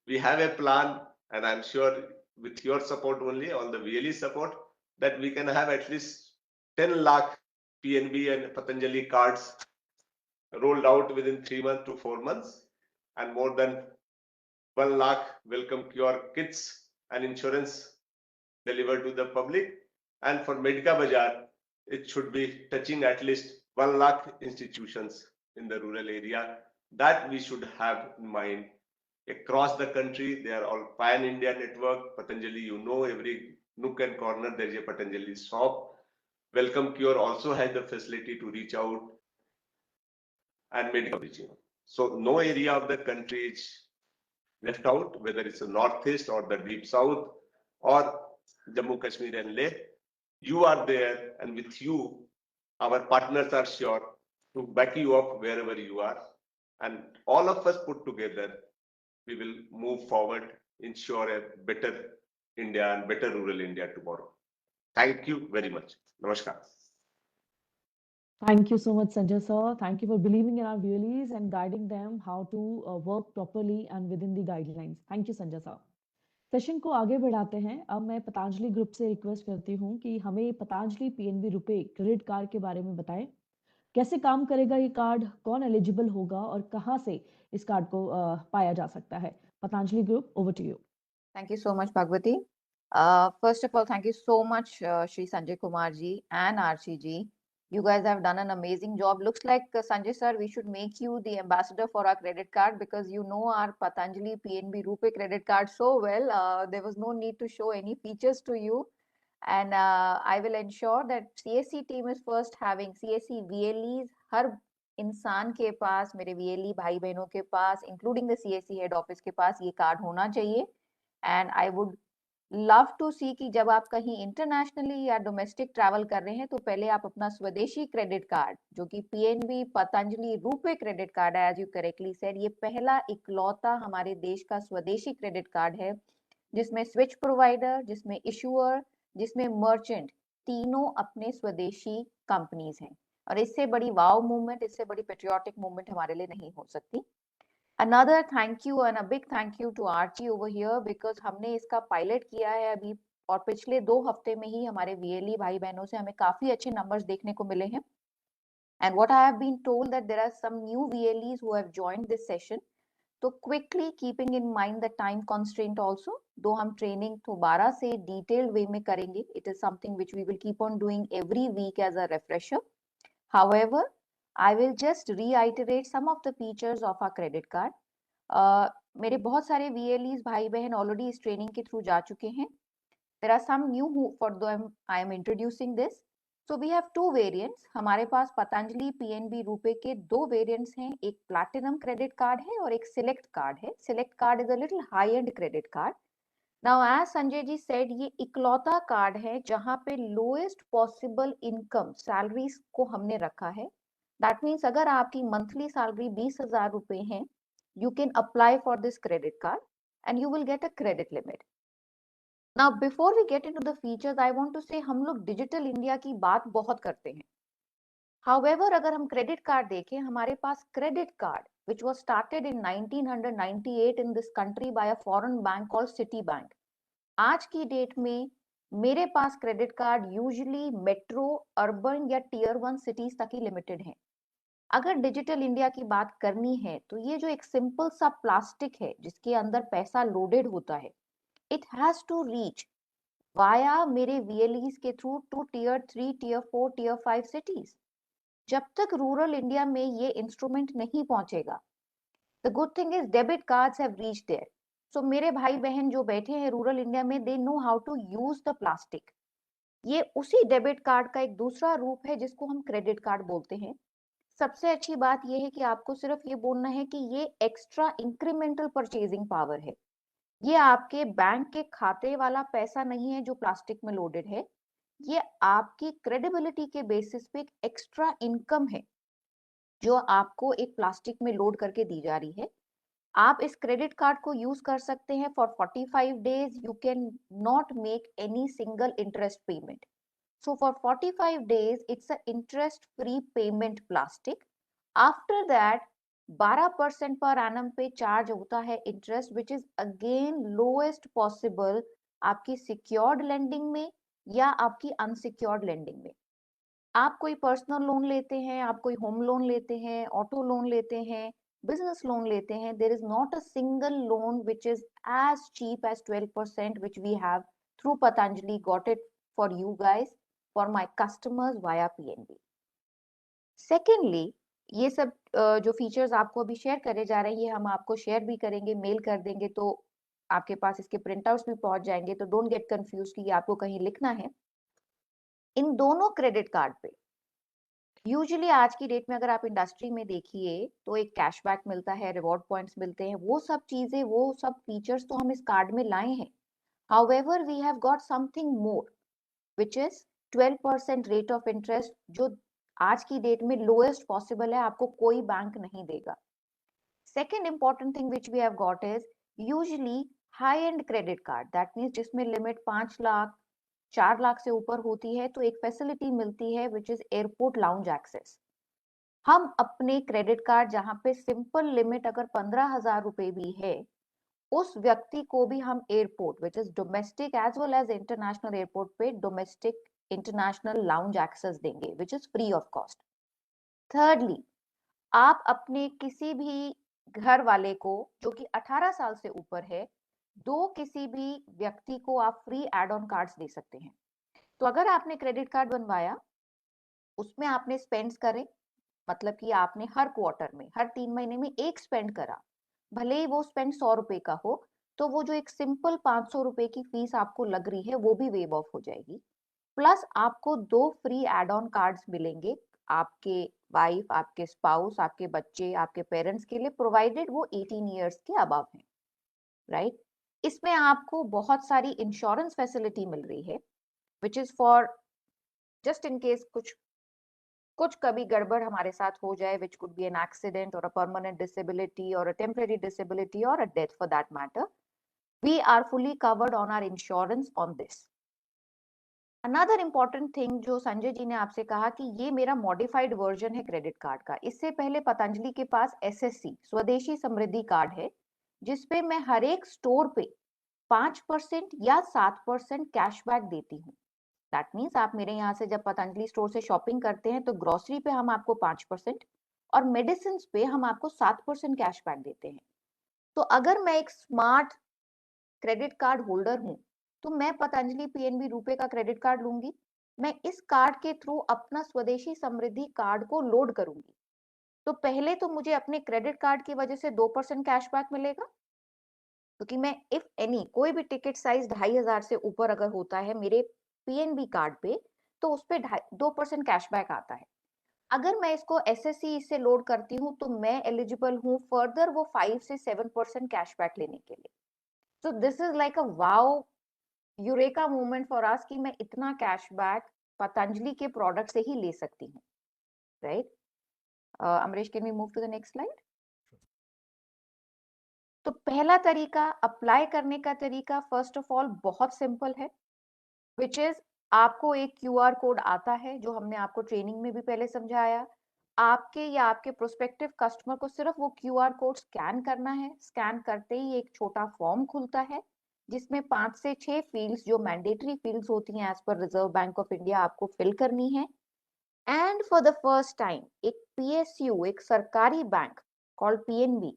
We have a plan, and I'm sure with your support only, all the VLE support, that we can have at least 10 lakh PNB and Patanjali cards rolled out within 3 months to 4 months, and more than 1 lakh welcome cure kits and insurance delivered to the public. And for Medica Bazaar, it should be touching at least 1 lakh institutions in the rural area. That we should have in mind across the country. They are all pan-India network. Patanjali, you know, every nook and corner there is a Patanjali shop. Welcome Cure also has the facility to reach out and medical reaching. So no area of the country is left out, whether it's the northeast or the deep south or Jammu Kashmir and Leh. You are there, and with you, our partners are sure to back you up wherever you are. And all of us put together, we will move forward, ensure a better India and better rural India tomorrow. Thank you very much. Namaskar. Thank you so much, Sanjay sir. Thank you for believing in our VLEs and guiding them how to work properly and within the guidelines. Thank you, Sanjay sir. Session को आगे बढ़ाते हैं. अब मैं पतंजलि ग्रुप से रिक्वेस्ट करती हूँ कि हमें पतंजलि पीएनबी रुपए क्रेडिट कार्ड के बारे में बताएं. कैसे काम करेगा ये कार्ड, कौन एलिजिबल होगा और कहां से इस कार्ड को पाया जा सकता है. Patanjali group, over to you. Thank you so much, Bhagwati. First of all, thank you so much, Shri Sanjay Kumar ji and Archie ji, You guys have done an amazing job. Looks like Sanjay sir, we should make you the ambassador for our credit card because you know our Patanjali PNB RuPay credit card so well. There was no need to show any features to you. And I will ensure that CSC team is first having CSC VLEs. हर इंसान के पास, मेरे VLE भाई बहनों के पास, including the CSC head office के पास ये कार्ड होना चाहिए. And I would love to see कि जब आप कहीं इंटरनेशनली या डोमेस्टिक ट्रैवल कर रहे हैं तो पहले आप अपना स्वदेशी क्रेडिट कार्ड जो कि पीएनबी पतंजलि रूपे क्रेडिट कार्ड है, एज यू करेक्टली सेड, ये पहला इकलौता हमारे देश का स्वदेशी क्रेडिट कार्ड है जिसमें स्विच प्रोवाइडर, जिसमें इशुअर, जिसमें मर्चेंट तीनों अपने स्वदेशी कंपनीज हैं. और इससे बड़ी वाव मूवमेंट, इससे बड़ी पेट्रियोटिक मूवमेंट हमारे लिए नहीं हो सकती. Another thank you and a big thank you to Archie over here because हमने इसका पायलट किया है अभी और पिछले 2 हफ्ते में ही हमारे VLE भाई बहनों से हमें काफी अच्छे नंबर्स देखने को मिले हैं. And what I have been told that there are some new VLEs who have joined this session. तो quickly keeping in mind the time constraint also, दो हम ट्रेनिंग दोबारा से detailed way में करेंगे. It is something which we will keep on doing every week as a refresher. However, I will just reiterate some of the features of our credit card. मेरे बहुत सारे VLEs भाई बहन already इस ट्रेनिंग के थ्रू जा चुके हैं. There are some new who for them I am introducing this. So we have 2 variants. हमारे पास पतंजलि PNB रूपे के 2 variants हैं. एक platinum credit card है और एक select card है. Select card is a little high-end credit card. Now as Sanjay ji said, ये इकलौता कार्ड है जहां पे lowest possible income salaries को हमने रखा है. That means अगर आपकी monthly salary 20,000 रुपए है, you can apply for this credit card and you will get a credit limit. Now before we get into the features, I want to say हम लोग डिजिटल इंडिया की बात बहुत करते हैं. However, अगर हम क्रेडिट कार्ड देखें, हमारे पास credit card which was started in 1998 in this country by a foreign bank called Citibank. आज की डेट में मेरे पास credit card usually metro, urban या टियर 1 सिटीज तक ही लिमिटेड है. अगर डिजिटल इंडिया की बात करनी है तो ये जो एक सिंपल सा प्लास्टिक है जिसके अंदर पैसा लोडेड होता है, it has to reach via मेरे VLEs के through to tier 3, tier 4, tier 5 cities. जब तक रूरल इंडिया में ये इंस्ट्रूमेंट नहीं पहुंचेगा, the good thing is debit cards have reached there. So मेरे भाई बहन जो बैठे हैं रूरल इंडिया में, they know how to use the plastic. ये उसी डेबिट कार्ड का एक दूसरा रूप है जिसको हम क्रेडिट कार्ड बोलते हैं. सबसे अच्छी बात यह है कि आपको सिर्फ ये बोलना है कि ये एक्स्ट्रा इंक्रीमेंटल परचेजिंग पावर है. ये आपके बैंक के खाते वाला पैसा नहीं है जो प्लास्टिक में लोडेड है. ये आपकी क्रेडिबिलिटी के बेसिस पे एक एक्स्ट्रा इनकम है जो आपको एक प्लास्टिक में लोड करके दी जा रही है. आप इस क्रेडिट कार्ड को यूज कर सकते हैं for 45 days. You can not make any single interest payment. So for 45 days, it's an interest-free payment plastic. After that, 12% per annum पे चार्ज होता है interest, which is again lowest possible आपकी secured lending में या आपकी unsecured lending में. आप कोई पर्सनल लोन लेते हैं, आप कोई होम लोन लेते हैं, ऑटो लोन लेते हैं, बिजनेस लोन लेते हैं, there is not a single loan which is as cheap as 12% which we have through Patanjali got it for you guys. For my customers via PNB. Secondly, ये सब जो फीचर्स आपको अभी शेयर करे जा रहे हैं, ये हम आपको शेयर भी करेंगे, मेल कर देंगे तो आपके पास इसके प्रिंटआउट्स भी पहुंच जाएंगे. तो डोंट गेट कंफ्यूज कि आपको कहीं लिखना है. इन दोनों क्रेडिट कार्ड पे यूजुअली आज की डेट में अगर आप इंडस्ट्री में देखिए तो एक कैशबैक मिलता है, रिवॉर्ड पॉइंट्स मिलते हैं, वो सब चीजें, वो सब फीचर्स तो हम इस कार्ड में लाए हैं. However we have got something more which is 12% rate of interest, जो आज की डेट में लोएस्ट पॉसिबल है, आपको कोई बैंक नहीं देगा. Second important thing which we have got is usually high and credit card, that means जिसमें लिमिट 5 लाख 4 लाख से ऊपर होती है, तो एक फैसिलिटी मिलती है which is airport lounge access. हम अपने क्रेडिट कार्ड जहां पे सिंपल लिमिट अगर 15,000 रुपए भी है, उस व्यक्ति को भी हम airport which is domestic as well as international airport पे डोमेस्टिक इंटरनेशनल लाउंज एक्सेस देंगे which is free of cost. Thirdly, आप अपने किसी भी घर वाले को जो कि 18 साल से ऊपर है, किसी भी व्यक्ति को आप free add on cards they सकते हैं. तो अगर आपने क्रेडिट कार्ड बनवाया उसमें आपने स्पेंड्स करें, मतलब कि आपने हर क्वार्टर में, हर 3 महीने में एक स्पेंड करा, भले ही वो स्पेंड 100 रुपए का हो, तो वो जो एक सिंपल 500 रुपए की फीस आपको लग रही है वो भी वेव ऑफ हो जाएगी। प्लस आपको 2 फ्री एड ऑन कार्ड्स मिलेंगे आपके वाइफ, आपके स्पाउस, आपके बच्चे, आपके पेरेंट्स के लिए, प्रोवाइडेड वो 18 ईयर्स के अबव है, राइट। इसमें आपको बहुत सारी इंश्योरेंस फैसिलिटी मिल रही है, which is for just in case कुछ कभी गड़बड़ हमारे साथ हो जाए, which could be an accident or a permanent disability or a temporary disability or a death for that matter, we are fully covered on our insurance on this. Another important thing जो संजय जी ने आपसे कहा कि ये मेरा मॉडिफाइड वर्जन है क्रेडिट कार्ड का। इससे पहले पतंजलि के पास SSC स्वदेशी समृद्धि कार्ड है, जिसपे मैं हर एक स्टोर पे 5% या 7% कैशबैक देती हूँ। दैट मीन्स आप मेरे यहाँ से जब पतंजलि स्टोर से शॉपिंग करते हैं तो ग्रोसरी पे हम आपको 5% और मेडिसिन पे हम आपको 7% कैशबैक देते हैं। तो अगर मैं एक स्मार्ट क्रेडिट कार्ड होल्डर हूँ तो मैं पतंजलि PNB रुपए का क्रेडिट कार्ड लूंगी, मैं इस कार्ड के थ्रू अपना स्वदेशी समृद्धि कार्ड को लोड करूंगी, तो पहले तो मुझे अपने क्रेडिट कार्ड की वजह से 2% कैशबैक मिलेगा, क्योंकि मैं इफ एनी कोई भी टिकट साइज 2500 से ऊपर अगर होता है मेरे PNB कार्ड पे, तो उस पे 2% कैशबैक आता है। अगर मैं इसको SSC से लोड करती हूँ तो मैं एलिजिबल हूँ फर्दर वो 5 से 7% कैशबैक लेने के लिए। So this is like a wow eureka movement for us कि मैं इतना कैशबैक पतंजलि के प्रोडक्ट से ही ले सकती हूँ, right. Amrish, can we move to the next slide. तो पहला तरीका अप्लाई करने का तरीका फर्स्ट ऑफ ऑल बहुत सिंपल है, विच इज आपको एक QR कोड आता है जो हमने आपको ट्रेनिंग में भी पहले समझाया। आपके या आपके प्रोस्पेक्टिव कस्टमर को सिर्फ वो QR कोड स्कैन करना है। स्कैन करते ही एक छोटा फॉर्म खुलता है जिसमें 5 से 6 फील्ड्स जो मैंडेटरी फील्ड्स होती हैं as per Reserve Bank of India आपको फिल करनी है। And for the first time एक PSU, एक सरकारी बैंक कॉल्ड PNB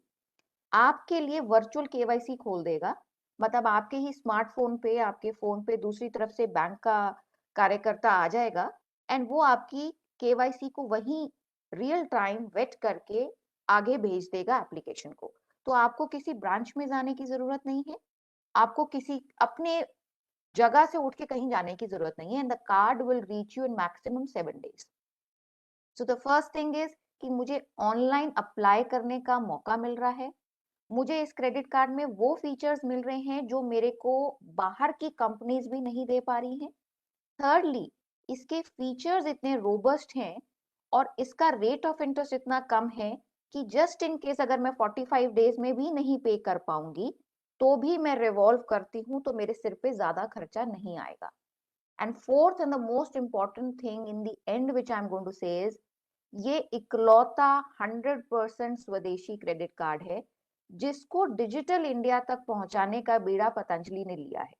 आपके लिए वर्चुअल KYC खोल देगा। मतलब आपके ही स्मार्टफोन पे, आपके फोन पे दूसरी तरफ से बैंक का कार्यकर्ता आ जाएगा एंड वो आपकी KYC को वही रियल टाइम वेट करके आगे भेज देगा एप्लीकेशन को। तो आपको किसी ब्रांच में जाने की जरूरत नहीं है, आपको किसी अपने जगह से उठ के कहीं जाने की जरूरत नहीं है, and the card will reach you in maximum 7 days। So the first thing is कि मुझे ऑनलाइन अप्लाई करने का मौका मिल रहा है। मुझे इस क्रेडिट कार्ड में वो फीचर्स मिल रहे हैं जो मेरे को बाहर की कंपनीज भी नहीं दे पा रही हैं। थर्डली, इसके फीचर्स इतने रोबस्ट हैं और इसका रेट ऑफ इंटरेस्ट इतना कम है कि जस्ट इन केस अगर मैं 45 डेज में भी नहीं पे कर पाऊंगी तो भी मैं रिवॉल्व करती हूँ तो मेरे सिर पे ज्यादा खर्चा नहीं आएगा। And fourth and the most important thing in the end which I am going to say is ये इकलौता 100% स्वदेशी क्रेडिट कार्ड है जिसको डिजिटल इंडिया तक पहुंचाने का बीड़ा पतंजलि ने लिया है।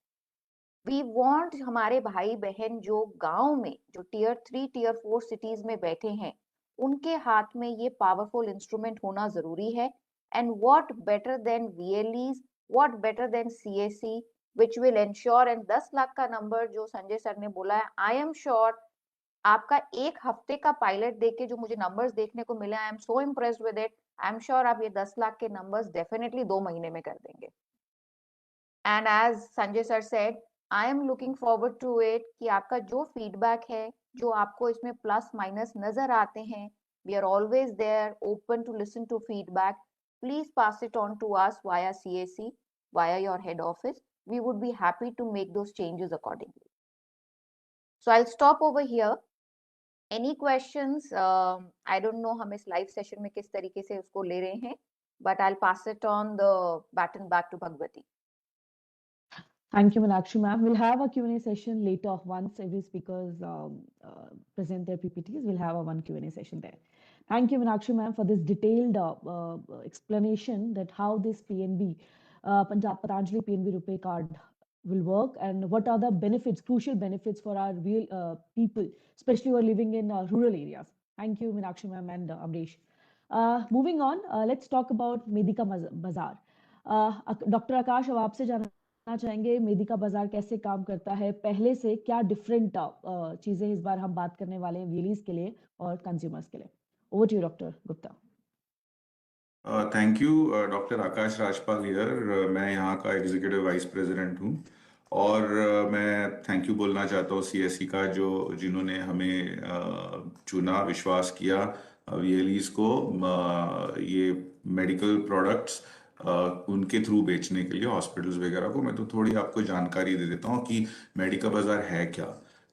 वी वांट हमारे भाई बहन जो गांव में, जो टियर 3 टियर 4 सिटीज में बैठे हैं, उनके हाथ में ये पावरफुल इंस्ट्रूमेंट होना जरूरी है। And what better than VLEs, what better than CSC which will ensure, and 10 lakh का नंबर जो संजय सर ने बोला है, आई एम श्योर आपका एक हफ्ते का पायलट देके जो मुझे नंबर्स देखने को मिले, I am so impressed with it. I am sure आप ये 10 लाख के नंबर्स डेफिनेटली 2 महीने में कर देंगे। And as Sanjay sir said, I am looking forward to it कि आपका जो फीडबैक है, जो आपको इसमें प्लस माइनस नजर आते हैं, we are always there open to listen to feedback. Please pass it on to us via CSC, via your head office. We would be happy to make those changes accordingly. So I'll stop over here. Any questions? I don't know हम इस live session में किस तरीके से उसको ले रहे हैं, but I'll pass it on the baton back to Bhagwati. Thank you, Meenakshi ma'am. We'll have a Q&A session later once every speakers present their PPTs. We'll have a one Q&A session there. Thank you, Meenakshi ma'am, for this detailed explanation that how this PNB, Patanjali PNB Rupee card will work and what are the benefits, crucial benefits for our real people, especially who are living in rural areas. Thank you, Meenakshi ma'am and Amresh. Moving on, let's talk about Medika Bazaar. Dr. Akash, अब आपसे जाना जानना चाहेंगे मेडिका बाजार कैसे काम करता है, पहले से क्या डिफरेंट चीजें इस बार हम बात करने वाले हैं VLEs के लिए और कंज्यूमर्स के लिए। Over to doctor Gupta. Thank you doctor Aakash Rajpal here. मैं यहाँ का एग्जीक्यूटिव वाइस प्रेसिडेंट हूँ और मैं थैंक यू बोलना चाहता हूँ CSE का जिन्होंने हमें चुना, विश्वास किया VLEs को ये मेडिकल प्रोडक्ट्स उनके थ्रू बेचने के लिए हॉस्पिटल्स वगैरह को। मैं तो थोड़ी आपको जानकारी दे देता हूँ कि मेडिका बाजार है क्या।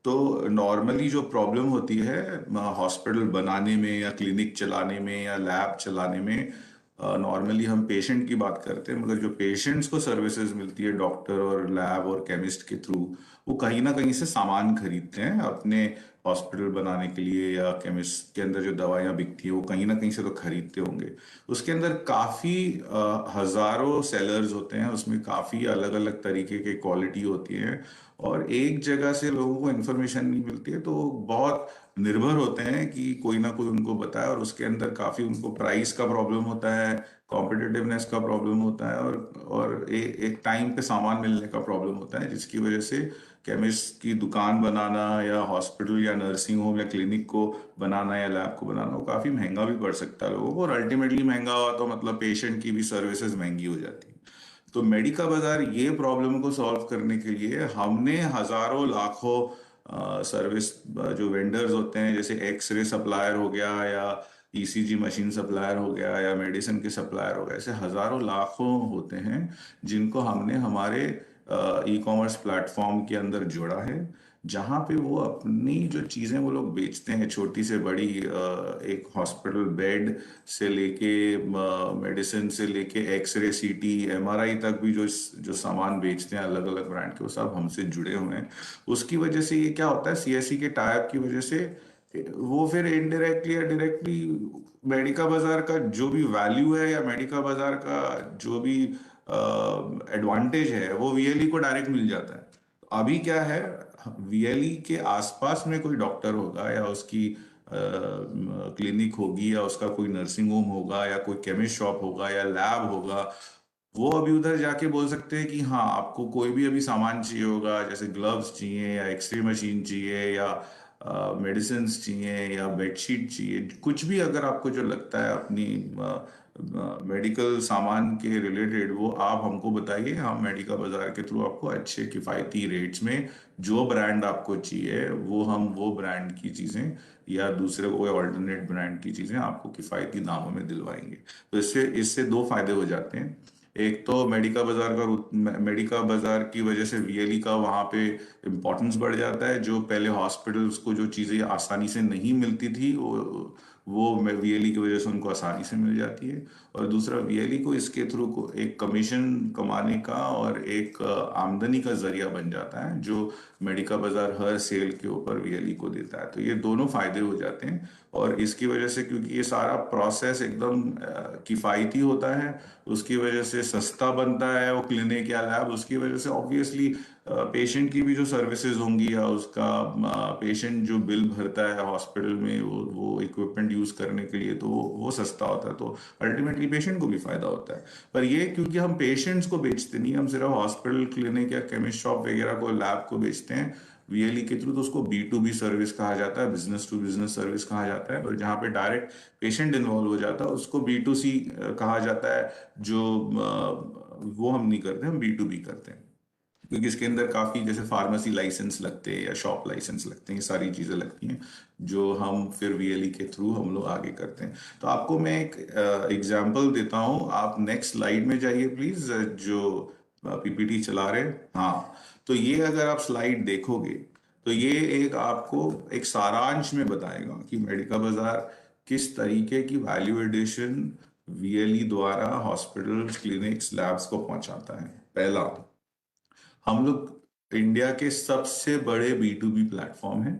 तो नॉर्मली जो प्रॉब्लम होती है हॉस्पिटल बनाने में या क्लिनिक चलाने में या लैब चलाने में, नॉर्मली हम पेशेंट की बात करते हैं, मगर जो पेशेंट्स को सर्विसेज मिलती है डॉक्टर और लैब और केमिस्ट के थ्रू, वो कहीं ना कहीं से सामान खरीदते हैं अपने हॉस्पिटल बनाने के लिए, या केमिस्ट के अंदर जो दवाइयाँ बिकती हैं वो कहीं ना कहीं से तो खरीदते होंगे। उसके अंदर काफ़ी हजारों सेलर्स होते हैं, उसमें काफ़ी अलग अलग तरीके की क्वालिटी होती है और एक जगह से लोगों को इन्फॉर्मेशन नहीं मिलती है, तो बहुत निर्भर होते हैं कि कोई ना कोई उनको बताए। और उसके अंदर काफी उनको प्राइस का प्रॉब्लम होता है, कॉम्पिटिटिवनेस का प्रॉब्लम होता है और एक टाइम पे सामान मिलने का प्रॉब्लम होता है, जिसकी वजह से केमिस्ट की दुकान बनाना या हॉस्पिटल या नर्सिंग होम या क्लिनिक को बनाना या लैब को बनाना वो काफी महंगा भी पड़ सकता है लोगों को। और अल्टीमेटली महंगा हुआ तो मतलब पेशेंट की भी सर्विसेज महंगी हो जाती है। तो मेडिका बाजार ये प्रॉब्लम को सॉल्व करने के लिए हमने हजारों लाखों सर्विस जो वेंडर्स होते हैं, जैसे एक्सरे सप्लायर हो गया या ECG मशीन सप्लायर हो गया या मेडिसिन के सप्लायर हो गए, ऐसे हजारों लाखों होते हैं जिनको हमने हमारे ई-कॉमर्स प्लेटफॉर्म के अंदर जोड़ा है, जहाँ पे वो अपनी जो चीज़ें वो लोग बेचते हैं, छोटी से बड़ी एक हॉस्पिटल बेड से लेके मेडिसिन से लेके एक्सरे CT MRI तक भी जो सामान बेचते हैं अलग अलग ब्रांड के, वो सब हमसे जुड़े हुए हैं। उसकी वजह से ये क्या होता है, CSE के टाइप की वजह से वो फिर इनडायरेक्टली या डायरेक्टली मेडिका बाजार का जो भी वैल्यू है या मेडिका बाजार का जो भी एडवांटेज है वो VLE को डायरेक्ट मिल जाता है। अभी क्या है, VLE के आसपास में कोई डॉक्टर होगा या उसकी क्लिनिक होगी या उसका कोई नर्सिंग होम होगा या कोई केमिस्ट शॉप होगा या लैब होगा, वो अभी उधर जाके बोल सकते हैं कि हाँ आपको कोई भी अभी सामान चाहिए होगा, जैसे ग्लव्स चाहिए या एक्सरे मशीन चाहिए या मेडिसिन चाहिए या बेडशीट चाहिए, कुछ भी अगर आपको जो लगता है अपनी मेडिकल सामान के रिलेटेड, वो आप हमको बताइए। हम मेडिका बाजार के थ्रू आपको अच्छे किफ़ायती रेट्स में जो ब्रांड आपको चाहिए वो ब्रांड की चीज़ें या दूसरे कोई ऑल्टरनेट ब्रांड की चीज़ें आपको किफ़ायती दामों में दिलवाएंगे। तो इससे दो फायदे हो जाते हैं। एक तो मेडिका बाजार की वजह से VLE का वहाँ पे इम्पोर्टेंस बढ़ जाता है। जो पहले हॉस्पिटल्स को जो चीज़ें आसानी से नहीं मिलती थी वो VLE की वजह से उनको आसानी से मिल जाती है। और दूसरा, VLE को इसके थ्रू को एक कमीशन कमाने का और एक आमदनी का जरिया बन जाता है, जो मेडिका बाजार हर सेल के ऊपर VLE को देता है। तो ये दोनों फायदे हो जाते हैं। और इसकी वजह से, क्योंकि ये सारा प्रोसेस एकदम किफ़ायती होता है, उसकी वजह से सस्ता बनता है वो क्लिनिक या लैब, उसकी वजह से ऑब्वियसली पेशेंट की भी जो सर्विसेज होंगी या उसका पेशेंट जो बिल भरता है हॉस्पिटल में वो इक्विपमेंट यूज करने के लिए, तो वो सस्ता होता है, तो अल्टीमेटली पेशेंट को भी फायदा होता है। पर ये क्योंकि हम पेशेंट्स को बेचते नहीं, हम सिर्फ हॉस्पिटल, क्लिनिक या केमिस्ट शॉप वगैरह को, लैब को बेचते हैं VLE के थ्रू, तो उसको B2B सर्विस कहा जाता है, बिजनेस टू बिजनेस सर्विस कहा जाता है। और जहाँ पे डायरेक्ट पेशेंट इन्वॉल्व हो जाता है उसको B2C कहा जाता है, जो वो हम नहीं करते, हम B2B करते हैं। क्योंकि इसके अंदर काफ़ी जैसे फार्मेसी लाइसेंस लगते हैं या शॉप लाइसेंस लगते हैं, ये सारी चीज़ें लगती हैं जो हम फिर VLE के थ्रू हम लोग आगे करते हैं। तो आपको मैं एक एग्जांपल देता हूँ। आप नेक्स्ट स्लाइड में जाइए प्लीज, जो PPT चला रहे हैं। हाँ, तो ये अगर आप स्लाइड देखोगे तो ये एक आपको एक सारांश में बताएगा कि मेडिका बाजार किस तरीके की वैल्यू एडिशन VLE द्वारा हॉस्पिटल्स, क्लिनिक्स, लैब्स को पहुंचाता है। पहला, हम लोग इंडिया के सबसे बड़े B2B प्लेटफॉर्म हैं,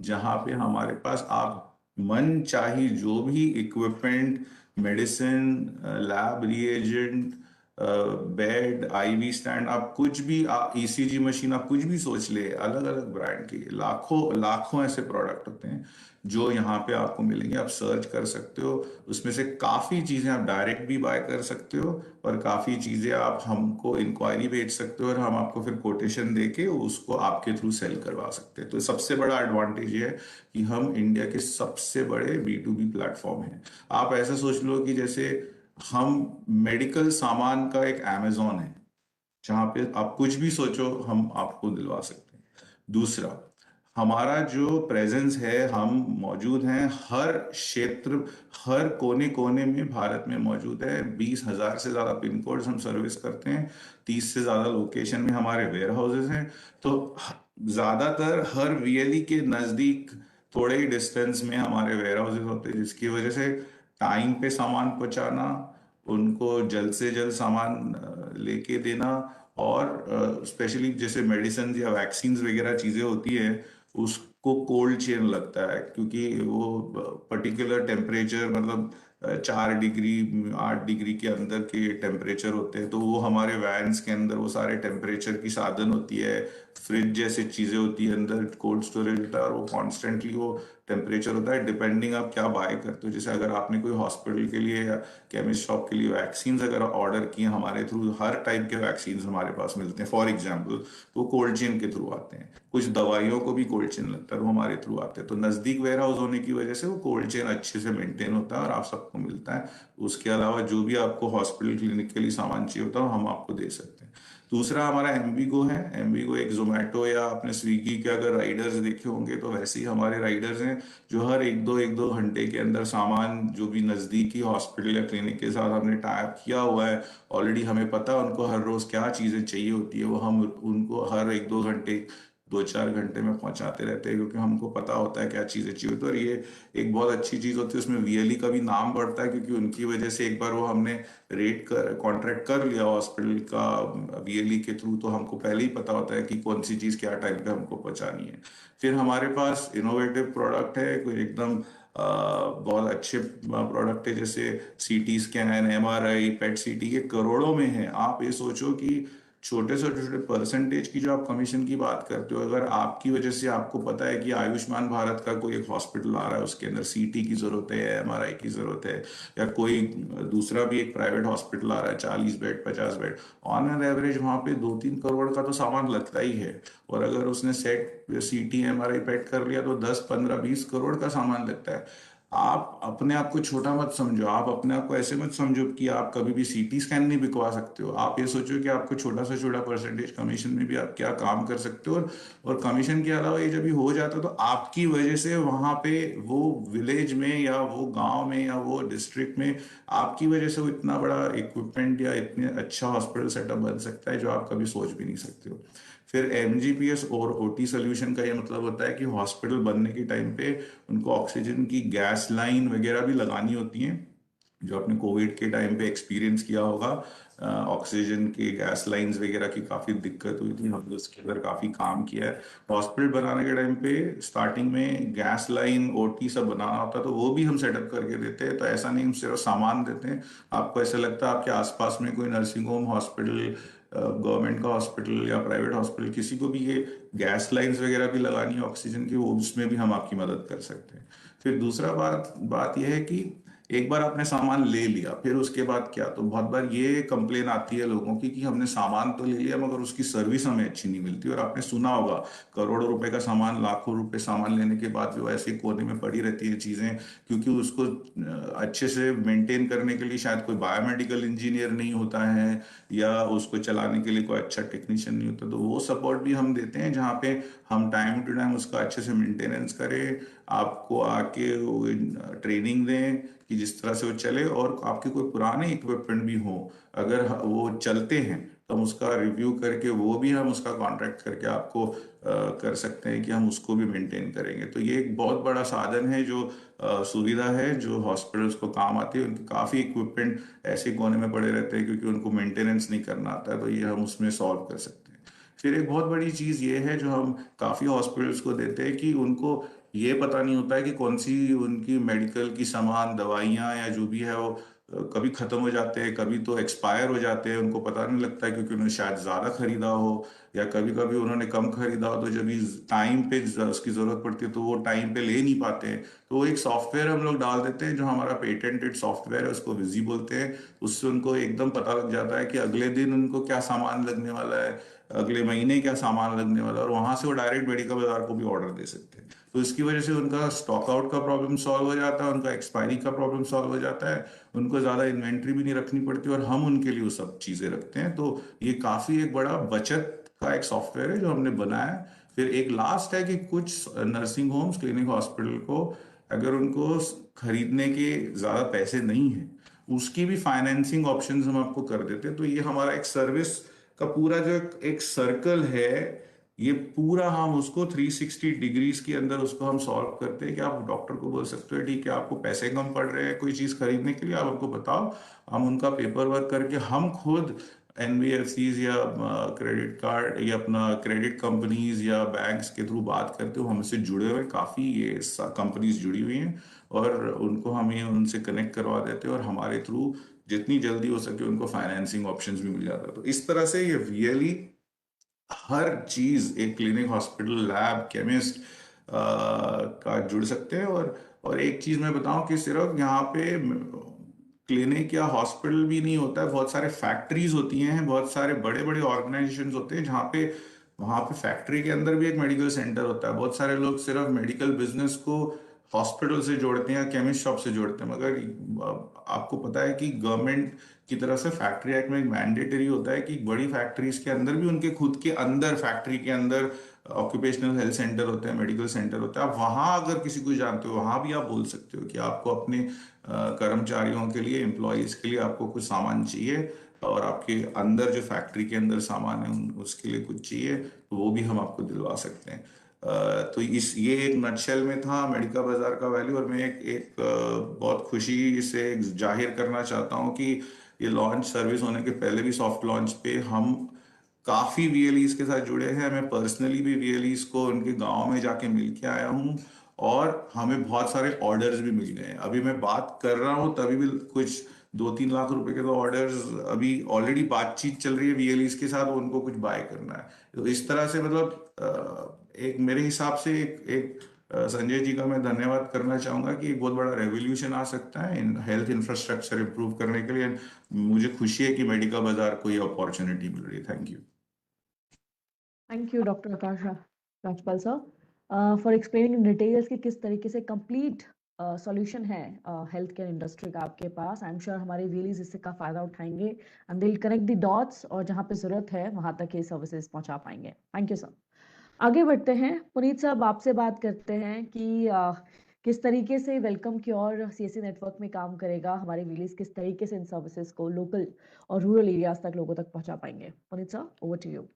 जहां पे हमारे पास आप मन चाही जो भी equipment, medicine, lab reagent, bed, IV stand, आप कुछ भी, ईसीजी मशीन, आप कुछ भी सोच ले, अलग अलग ब्रांड की लाखों ऐसे प्रोडक्ट होते हैं जो यहाँ पे आपको मिलेंगे। आप सर्च कर सकते हो, उसमें से काफी चीजें आप डायरेक्ट भी बाय कर सकते हो और काफी चीजें आप हमको इंक्वायरी भेज सकते हो और हम आपको फिर कोटेशन देके उसको आपके थ्रू सेल करवा सकते हैं। तो सबसे बड़ा एडवांटेज ये है कि हम इंडिया के सबसे बड़े B2B प्लेटफॉर्म हैं। आप ऐसा सोच लो कि जैसे हम मेडिकल सामान का एक अमेजोन है, जहां पे आप कुछ भी सोचो हम आपको दिलवा सकते हैं। दूसरा, हमारा जो प्रेजेंस है, हम मौजूद हैं हर क्षेत्र, हर कोने कोने में भारत में मौजूद है। 20,000 से ज्यादा पिन कोड्स हम सर्विस करते हैं, 30 से ज्यादा लोकेशन में हमारे वेयर हाउसेज हैं। तो ज्यादातर हर VLE के नजदीक थोड़े ही डिस्टेंस में हमारे वेयर हाउसेज होते हैं, जिसकी वजह से टाइम पे सामान पहुंचाना, उनको जल्द से जल्द सामान लेके देना, और स्पेशली जैसे मेडिसिन या वैक्सीन वगैरह चीजें होती है उसको कोल्ड चेन लगता है, क्योंकि वो पर्टिकुलर टेम्परेचर, मतलब 4 डिग्री 8 डिग्री के अंदर के टेम्परेचर होते हैं। तो वो हमारे वैन्स के अंदर वो सारे टेम्परेचर की साधन होती है, फ्रिज जैसे चीजें होती है अंदर, कोल्ड स्टोरेज होता है, और वो कॉन्स्टेंटली वो टेम्परेचर होता है डिपेंडिंग आप क्या बाय करते हो। जैसे अगर आपने कोई हॉस्पिटल के लिए या केमिस्ट शॉप के लिए वैक्सीन अगर ऑर्डर किए हमारे थ्रू, हर टाइप के वैक्सीन हमारे पास मिलते हैं फॉर एग्जाम्पल, वो कोल्ड चेन के थ्रू आते हैं। कुछ दवाइयों को भी कोल्ड चेन लगता है, वो हमारे थ्रू आते हैं। तो नजदीक वेयर हाउस होने की वजह से वो कोल्ड चेन अच्छे से मेंटेन होता है और आप सबको मिलता है। उसके अलावा जो भी आपको हॉस्पिटल क्लिनिक के लिए सामान चाहिए होता है हम आपको दे सकते हैं। दूसरा हमारा एमवीगो है। एमवीगो एक जोमेटो या आपने स्विगी के अगर राइडर्स देखे होंगे तो वैसे ही हमारे राइडर्स हैं, जो हर एक दो घंटे के अंदर सामान जो भी नजदीकी हॉस्पिटल या क्लिनिक के साथ हमने टाइप किया हुआ है, ऑलरेडी हमें पता है उनको हर रोज क्या चीजें चाहिए होती है, वो हम उनको हर 1-2 घंटे, 2-4 घंटे में पहुंचाते रहते हैं, क्योंकि हमको पता होता है क्या चीजें चाहिए होती है। और ये एक बहुत अच्छी चीज होती है, उसमें VLE का भी नाम बढ़ता है, क्योंकि उनकी वजह से एक बार वो हमने कॉन्ट्रैक्ट कर लिया हॉस्पिटल का VLE के थ्रू, तो हमको पहले ही पता होता है कि कौन सी चीज क्या टाइम पे हमको पहुंचानी है। फिर हमारे पास इनोवेटिव प्रोडक्ट है, कोई एकदम बहुत अच्छे प्रोडक्ट है, जैसे CT scan, MRI, PET CT, ये करोड़ों में है। आप ये सोचो कि छोटे से छोटे परसेंटेज की जो आप कमीशन की बात करते हो, अगर आपकी वजह से आपको पता है कि आयुष्मान भारत का कोई एक हॉस्पिटल आ रहा है, उसके अंदर CT की जरूरत है, MRI की जरूरत है, या कोई दूसरा भी एक प्राइवेट हॉस्पिटल आ रहा है 40 bed 50 bed, on an average वहां पे 2-3 करोड़ का तो सामान लगता ही है। और अगर उसने सेट CT MRI PET कर लिया तो 10-15-20 करोड़ का सामान लगता है। आप अपने आप को छोटा मत समझो, आप अपने आप को ऐसे मत समझो कि आप कभी भी CT स्कैन नहीं बिकवा सकते हो। आप ये सोचो कि आपको छोटा से छोटा परसेंटेज कमीशन में भी आप क्या काम कर सकते हो। और कमीशन के अलावा ये जब भी हो जाता है तो आपकी वजह से वहां पे वो विलेज में या वो गांव में या वो डिस्ट्रिक्ट में आपकी वजह से वो इतना बड़ा इक्विपमेंट या इतने अच्छा हॉस्पिटल सेटअप बन सकता है जो आप कभी सोच भी नहीं सकते हो। फिर MGPS और OT सोल्यूशन का ये मतलब होता है कि हॉस्पिटल बनने के टाइम पे उनको ऑक्सीजन की गैस लाइन वगैरह भी लगानी होती है, जो आपने कोविड के टाइम पे एक्सपीरियंस किया होगा। ऑक्सीजन की गैस लाइंस वगैरह की काफी दिक्कत हुई थी, हमने उसके अंदर काफी काम किया है। हॉस्पिटल बनाने के टाइम पे स्टार्टिंग में गैस लाइन OT सब बनाना होता है, तो वो भी हम सेटअप करके देते हैं। तो ऐसा नहीं हम सिर्फ सामान देते हैं, आपको ऐसा लगता है आपके आसपास में कोई नर्सिंग होम, हॉस्पिटल, गवर्नमेंट का हॉस्पिटल या प्राइवेट हॉस्पिटल, किसी को भी ये गैस लाइंस वगैरह भी लगानी है ऑक्सीजन की, वो उसमें भी हम आपकी मदद कर सकते हैं। फिर दूसरा बात यह है कि एक बार आपने सामान ले लिया, फिर उसके बाद क्या, तो बहुत बार ये कंप्लेन आती है लोगों की कि हमने सामान तो ले लिया मगर उसकी सर्विस हमें अच्छी नहीं मिलती। और आपने सुना होगा करोड़ों रुपए का सामान, लाखों रुपए सामान लेने के बाद भी वो ऐसे कोने में पड़ी रहती है चीजें, क्योंकि उसको अच्छे से मेंटेन करने के लिए शायद कोई बायोमेडिकल इंजीनियर नहीं होता है या उसको चलाने के लिए कोई अच्छा टेक्नीशियन नहीं होता। तो वो सपोर्ट भी हम देते हैं, जहाँ पे हम टाइम टू टाइम उसका अच्छे से मेंटेनेंस करें, आपको आके ट्रेनिंग दें कि जिस तरह से वो चले, और आपके कोई पुराने इक्विपमेंट भी हो अगर वो चलते हैं तो हम उसका रिव्यू करके वो भी हम उसका कॉन्ट्रैक्ट करके आपको कर सकते हैं कि हम उसको भी मेंटेन करेंगे। तो ये एक बहुत बड़ा साधन है, जो सुविधा है जो हॉस्पिटल्स को काम आती है। उनके काफी इक्विपमेंट ऐसे कोने में पड़े रहते हैं क्योंकि उनको मेंटेनेंस नहीं करना आता है, तो ये हम उसमें सॉल्व कर सकते हैं। फिर एक बहुत बड़ी चीज ये है जो हम काफी हॉस्पिटल्स को देते हैं कि उनको ये पता नहीं होता है कि कौन सी उनकी मेडिकल की सामान, दवाइयाँ या जो भी है वो कभी खत्म हो जाते हैं, कभी तो एक्सपायर हो जाते हैं, उनको पता नहीं लगता है क्योंकि उन्होंने शायद ज़्यादा खरीदा हो, या कभी कभी उन्होंने कम खरीदा हो, तो जब टाइम पे उसकी ज़रूरत पड़ती है तो वो टाइम पे ले नहीं पाते हैं। तो वो एक सॉफ्टवेयर हम लोग डाल देते हैं जो हमारा पेटेंटेड सॉफ्टवेयर है, उसको विजी बोलते हैं। उससे उनको एकदम पता लग जाता है कि अगले दिन उनको क्या सामान लगने वाला है, अगले महीने क्या सामान लगने वाला है, और वहां से वो डायरेक्ट मेडिका बाजार को भी ऑर्डर दे सकते हैं। तो इसकी वजह से उनका स्टॉक आउट का प्रॉब्लम सॉल्व हो जाता है, उनका एक्सपायरी का प्रॉब्लम सॉल्व हो जाता है, उनको ज़्यादा इन्वेंट्री भी नहीं रखनी पड़ती, और हम उनके लिए वो सब चीज़ें रखते हैं। तो ये काफ़ी एक बड़ा बचत का एक सॉफ्टवेयर है जो हमने बनाया है। फिर एक लास्ट है कि कुछ नर्सिंग होम्स, क्लिनिक, हॉस्पिटल को अगर उनको खरीदने के ज़्यादा पैसे नहीं हैं, उसकी भी फाइनेंसिंग ऑप्शंस हम आपको कर देते हैं। तो ये हमारा एक सर्विस का पूरा जो एक सर्कल है, ये पूरा हम उसको 360 डिग्रीज के अंदर उसको हम सॉल्व करते हैं कि आप डॉक्टर को बोल सकते हो ठीक है आपको पैसे कम पड़ रहे हैं कोई चीज़ खरीदने के लिए, आप हमको बताओ, हम उनका पेपर वर्क करके हम खुद एनबीएफसीज या क्रेडिट कार्ड या अपना क्रेडिट कंपनीज या बैंक्स के थ्रू बात करते हो, हमसे जुड़े हुए काफ़ी ये कंपनीज जुड़ी हुई हैं, और उनको हमें उनसे कनेक्ट करवा देते हैं, और हमारे थ्रू जितनी जल्दी हो सके उनको फाइनेंसिंग ऑप्शंस भी मिल जाता है। तो इस तरह से ये रियली हर चीज एक क्लिनिक, हॉस्पिटल, लैब, केमिस्ट का जुड़ सकते हैं। और एक चीज मैं बताऊं कि सिर्फ यहाँ पे क्लिनिक या हॉस्पिटल भी नहीं होता है, बहुत सारे फैक्ट्रीज होती हैं, बहुत सारे बड़े बड़े ऑर्गेनाइजेशंस होते हैं जहाँ पे वहाँ पे फैक्ट्री के अंदर भी एक मेडिकल सेंटर होता है। बहुत सारे लोग सिर्फ मेडिकल बिजनेस को हॉस्पिटल से जोड़ते हैं या केमिस्ट शॉप से जोड़ते हैं, मगर आपको पता है कि गवर्नमेंट की तरफ से फैक्ट्री एक्ट में मैंडेटरी होता है कि बड़ी फैक्ट्रीज के अंदर भी उनके खुद के अंदर फैक्ट्री के अंदर ऑक्यूपेशनल हेल्थ सेंटर होते हैं, मेडिकल सेंटर होता है। आप वहाँ अगर किसी को जानते हो वहाँ भी आप बोल सकते हो कि आपको अपने कर्मचारियों के लिए, एम्प्लॉयज के लिए आपको कुछ सामान चाहिए, और आपके अंदर जो फैक्ट्री के अंदर सामान है उसके लिए कुछ चाहिए, तो वो भी हम आपको दिलवा सकते हैं। तो ये एक नटशेल में था मेडिका बाजार का वैल्यू। और मैं एक बहुत खुशी से जाहिर करना चाहता हूँ कि ये लॉन्च सर्विस होने के पहले भी सॉफ्ट लॉन्च पे हम काफ़ी वीएलईज के साथ जुड़े हैं। मैं पर्सनली भी वीएलईज को उनके गांव में जाके मिल के आया हूँ, और हमें बहुत सारे ऑर्डर्स भी मिल गए हैं। अभी मैं बात कर रहा हूँ तभी भी कुछ 2-3 लाख रुपए के तो ऑर्डर्स अभी ऑलरेडी बातचीत चल रही है वीएलईज के साथ, उनको कुछ बाय करना है। तो इस तरह से मतलब एक मेरे हिसाब से एक संजय जी का मैं धन्यवाद करना चाहूंगा कि एक बहुत बड़ा रेवोल्यूशन आ सकता है इन हेल्थ इंफ्रास्ट्रक्चर इंप्रूव करने के लिए। मुझे खुशी है कि मेडिका बाजार को ये अपॉर्चुनिटी मिल रही है। Thank you. Thank you doctor Aakash Rajpal sir for explaining in details कि किस तरीके से कंप्लीट सॉल्यूशन है हेल्थ केयर इंडस्ट्री का आपके पास। आई एम श्योर हमारे व्यूअर्स इससे का फायदा उठाएंगे and they will connect the dots, और जहां पे जरूरत है वहां तक ये सर्विसेज पहुंचा पाएंगे। Thank you sir. आगे बढ़ते हैं, पुनीत साहब आपसे बात करते हैं कि किस तरीके से वेलकम क्योर सीएससी नेटवर्क में काम करेगा, हमारे व्यूअर्स किस तरीके से इन सर्विसेज को लोकल और रूरल एरियाज तक लोगों तक पहुंचा पाएंगे। Puneet sir, over to you.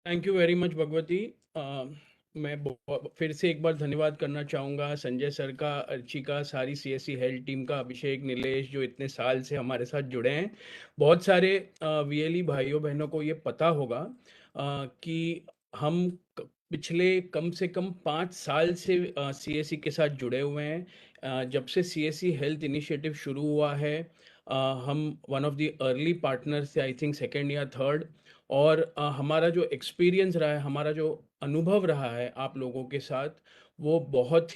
Thank you very much Bhagwati. मैं फिर से एक बार धन्यवाद करना चाहूँगा संजय सर का, अर्चिका, सारी सीएससी हेल्थ टीम का, अभिषेक, नीलेश, जो इतने साल से हमारे साथ जुड़े हैं। बहुत सारे वीएलई भाइयों बहनों को ये पता होगा कि हम पिछले कम से कम 5 साल से सीएससी के साथ जुड़े हुए हैं। जब से सीएससी हेल्थ इनिशिएटिव शुरू हुआ है, हम one of the early partners थे, आई थिंक सेकेंड या थर्ड। और हमारा जो एक्सपीरियंस रहा है, हमारा जो अनुभव रहा है आप लोगों के साथ, वो बहुत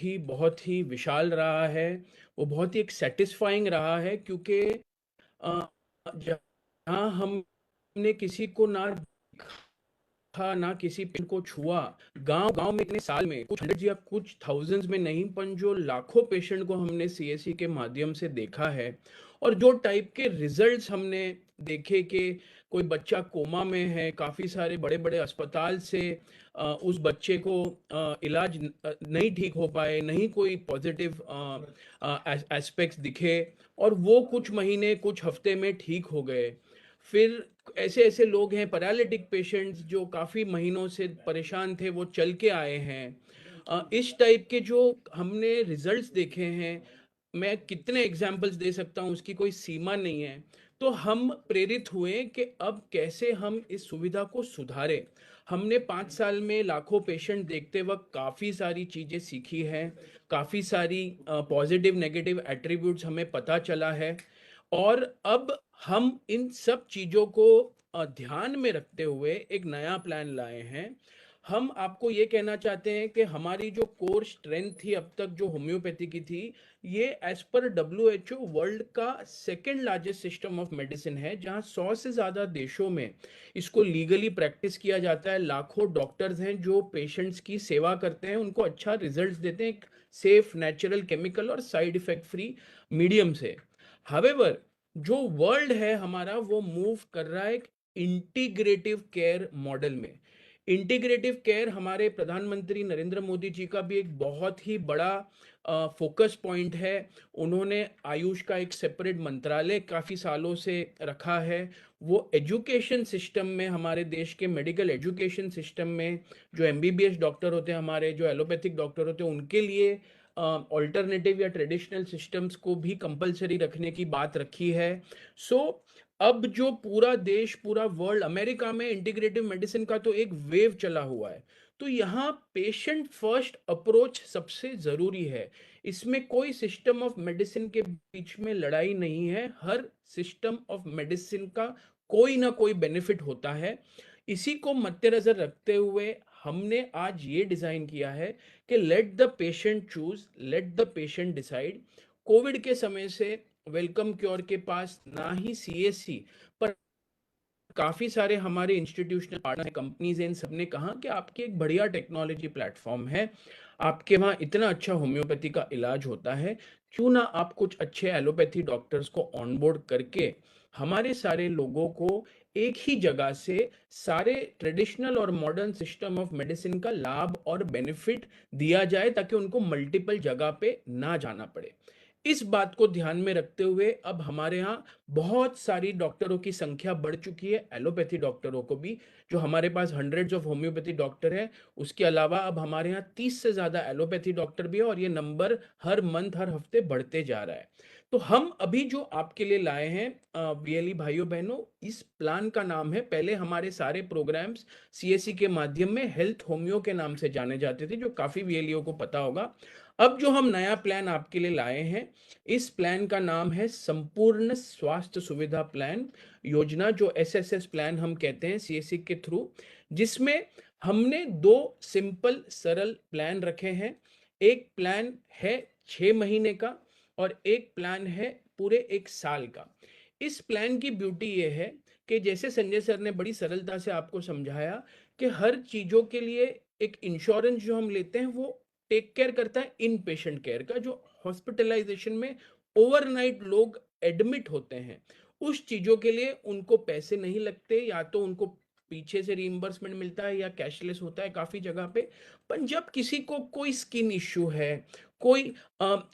ही विशाल रहा है, वो बहुत ही एक सेटिस्फाइंग रहा है। क्योंकि जहाँ हमने किसी को ना देखा, ना किसी पेशेंट को छुआ, गांव में इतने साल में कुछ 100 या कुछ थाउजेंड्स में नहीं, पर जो लाखों पेशेंट को हमने सीएससी के माध्यम से देखा है, और जो टाइप के रिजल्ट्स हमने देखे कि कोई बच्चा कोमा में है, काफ़ी सारे बड़े बड़े अस्पताल से उस बच्चे को इलाज नहीं ठीक हो पाए, नहीं कोई पॉजिटिव एस्पेक्ट्स दिखे, और वो कुछ महीने, कुछ हफ्ते में ठीक हो गए। फिर ऐसे लोग हैं, पैरालिटिक पेशेंट्स, जो काफ़ी महीनों से परेशान थे, वो चल के आए हैं। इस टाइप के जो हमने रिजल्ट्स देखे हैं, मैं कितने एग्जाम्पल्स दे सकता हूँ, उसकी कोई सीमा नहीं है। तो हम प्रेरित हुए कि अब कैसे हम इस सुविधा को सुधारें। हमने 5 साल में लाखों पेशेंट देखते वक्त काफ़ी सारी चीज़ें सीखी हैं, काफ़ी सारी पॉजिटिव नेगेटिव एट्रीब्यूट्स हमें पता चला है, और अब हम इन सब चीज़ों को ध्यान में रखते हुए एक नया प्लान लाए हैं। हम आपको ये कहना चाहते हैं कि हमारी जो कोर स्ट्रेंथ थी अब तक, जो होम्योपैथी की थी, ये एज पर WHO वर्ल्ड का second largest system of medicine है, जहां 100 से ज़्यादा देशों में इसको लीगली प्रैक्टिस किया जाता है। लाखों डॉक्टर्स हैं जो पेशेंट्स की सेवा करते हैं, उनको अच्छा रिजल्ट्स देते हैं सेफ, नेचुरल, केमिकल और साइड इफेक्ट फ्री मीडियम से। हावेवर जो वर्ल्ड है हमारा, वो मूव कर रहा है एक इंटीग्रेटिव केयर मॉडल में। इंटीग्रेटिव केयर हमारे प्रधानमंत्री नरेंद्र मोदी जी का भी एक बहुत ही बड़ा फोकस पॉइंट है। उन्होंने आयुष का एक सेपरेट मंत्रालय काफ़ी सालों से रखा है। वो एजुकेशन सिस्टम में, हमारे देश के मेडिकल एजुकेशन सिस्टम में जो MBBS डॉक्टर होते हैं, हमारे जो एलोपैथिक डॉक्टर होते हैं, उनके लिए ऑल्टरनेटिव या ट्रेडिशनल सिस्टम्स को भी कंपलसरी रखने की बात रखी है। सो अब जो पूरा देश, पूरा वर्ल्ड, अमेरिका में इंटीग्रेटिव मेडिसिन का तो एक वेव चला हुआ है, तो यहाँ पेशेंट फर्स्ट अप्रोच सबसे जरूरी है। इसमें कोई सिस्टम ऑफ मेडिसिन के बीच में लड़ाई नहीं है, हर सिस्टम ऑफ मेडिसिन का कोई ना कोई बेनिफिट होता है। इसी को मद्देनजर रखते हुए हमने आज ये डिजाइन किया है कि let the patient choose, let the patient decide. Covid के समय से वेलकम क्योर के पास ना ही CSC पर काफी सारे हमारे इंस्टीट्यूशनल पार्टनर कंपनीज हैं, इन सबने कहा कि आपकी एक बढ़िया टेक्नोलॉजी प्लेटफॉर्म है, आपके वहाँ इतना अच्छा होम्योपैथी का इलाज होता है, क्यों ना आप कुछ अच्छे एलोपैथी डॉक्टर्स को ऑनबोर्ड करके हमारे सारे लोगों को एक ही जगह से सारे ट्रेडिशनल और मॉडर्न सिस्टम ऑफ मेडिसिन का लाभ और बेनिफिट दिया जाए, ताकि उनको मल्टीपल जगह पे ना जाना पड़े। इस बात को ध्यान में रखते हुए अब हमारे यहाँ बहुत सारी डॉक्टरों की संख्या बढ़ चुकी है, एलोपैथी डॉक्टरों को भी, जो हमारे पास हंड्रेड्स ऑफ होम्योपैथी डॉक्टर हैं। उसके अलावा अब हमारे यहाँ 30 से ज़्यादा एलोपैथी डॉक्टर भी है, और ये नंबर हर मंथ, हर हफ्ते बढ़ते जा रहा है। तो हम अभी जो आपके लिए लाए हैं BLE भाइयों बहनों, इस प्लान का नाम है, पहले हमारे सारे प्रोग्राम्स CSC के माध्यम में हेल्थ होम्यो के नाम से जाने जाते थे, जो काफ़ी VLEO को पता होगा। अब जो हम नया प्लान आपके लिए लाए हैं, इस प्लान का नाम है संपूर्ण स्वास्थ्य सुविधा प्लान योजना, जो SSS प्लान हम कहते हैं CSC के थ्रू, जिसमें हमने 2 सिंपल सरल प्लान रखे हैं। एक प्लान है 6 महीने का और एक प्लान है पूरे 1 साल का। इस प्लान की ब्यूटी ये है कि जैसे संजय सर ने बड़ी सरलता से आपको समझाया कि हर चीजों के लिए एक इंश्योरेंस जो हम लेते हैं, वो टेक केयर करता है इन पेशेंट केयर का। जो हॉस्पिटलाइजेशन में ओवरनाइट लोग एडमिट होते हैं, उस चीजों के लिए उनको पैसे नहीं लगते, या तो उनको पीछे से रीइंबर्समेंट मिलता है या कैशलेस होता है काफी जगह पे। पर जब किसी को कोई स्किन इश्यू है, कोई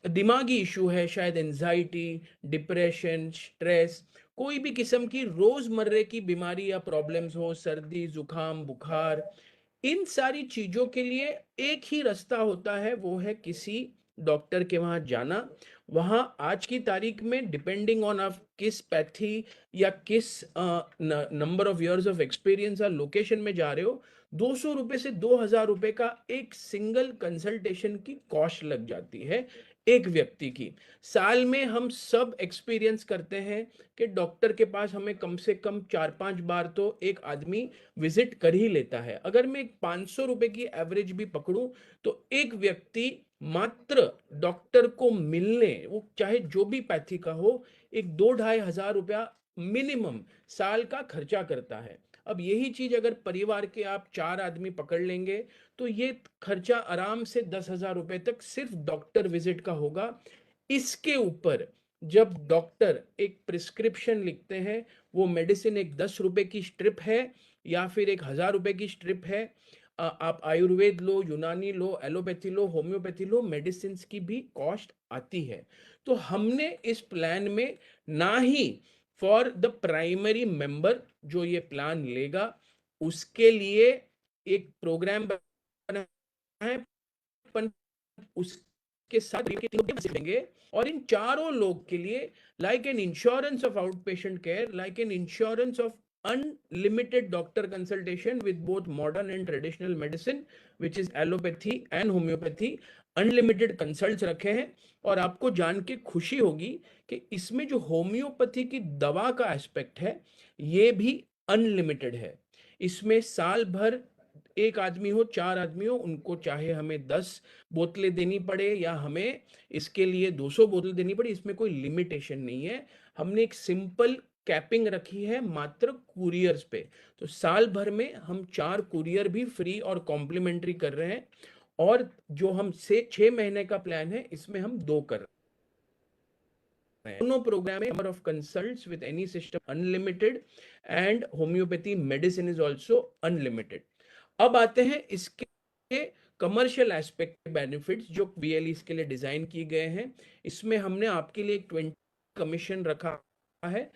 दिमागी इश्यू है, शायद एंजाइटी, डिप्रेशन, स्ट्रेस, कोई भी किस्म की रोजमर्रे की बीमारी या प्रॉब्लम्स हो, सर्दी, जुकाम, बुखार, इन सारी चीजों के लिए एक ही रास्ता होता है, वो है किसी डॉक्टर के वहां जाना। वहां आज की तारीख में डिपेंडिंग ऑन आप किस पैथी या किस number of years of experience या लोकेशन में जा रहे हो, 200 रुपए से 2000 रुपए का एक सिंगल कंसल्टेशन की कॉस्ट लग जाती है एक व्यक्ति की। साल में हम सब एक्सपीरियंस करते हैं कि डॉक्टर के पास हमें कम से कम 4-5 बार तो एक आदमी विजिट कर ही लेता है। अगर मैं 500 रुपए की एवरेज भी पकड़ूं, तो एक व्यक्ति मात्र डॉक्टर को मिलने, वो चाहे जो भी पैथी का हो, एक 2-2.5 हजार रुपया मिनिमम साल का खर्चा करता है। अब यही चीज अगर परिवार के आप 4 आदमी पकड़ लेंगे, तो ये खर्चा आराम से 10,000 रुपए तक सिर्फ डॉक्टर विजिट का होगा। इसके ऊपर जब डॉक्टर एक प्रिस्क्रिप्शन लिखते हैं, वो मेडिसिन एक 10 रुपए की स्ट्रिप है या फिर 1,000 रुपए की स्ट्रिप है, आप आयुर्वेद लो, यूनानी लो, एलोपैथी लो, होम्योपैथी लो, मेडिसिन की भी कॉस्ट आती है। तो हमने इस प्लान में ना ही फॉर द प्राइमरी मेंबर जो ये प्लान लेगा उसके लिए एक प्रोग्राम बना है, उस के साथ देंगे और इन चारों लोग के लिए like an insurance of out patient care, like an insurance of unlimited doctor consultation with both modern and traditional medicine which is allopathy and homeopathy, unlimited consults रखे हैं। और आपको जान के खुशी होगी कि इसमें जो होम्योपैथी की दवा का एस्पेक्ट है ये भी अनलिमिटेड है। इसमें साल भर एक आदमी हो, 4 आदमी हो, उनको चाहे हमें 10 बोतलें देनी पड़े या हमें इसके लिए 200 बोतल देनी पड़े, इसमें कोई लिमिटेशन नहीं है। हमने एक सिंपल कैपिंग रखी है मात्र कुरियर्स पे, तो साल भर में हम 4 कुरियर भी फ्री और कॉम्प्लीमेंट्री कर रहे हैं। और जो हम से 6 महीने का प्लान है इसमें हम 2 कर रहे हैं। दोनों प्रोग्राम में number of consults with any system unlimited and homeopathy medicine is also unlimited. अब आते हैं इसके कमर्शियल एस्पेक्ट बेनिफिट्स जो VLE के लिए डिजाइन किए गए हैं। इसमें हमने आपके लिए 20 कमीशन रखा है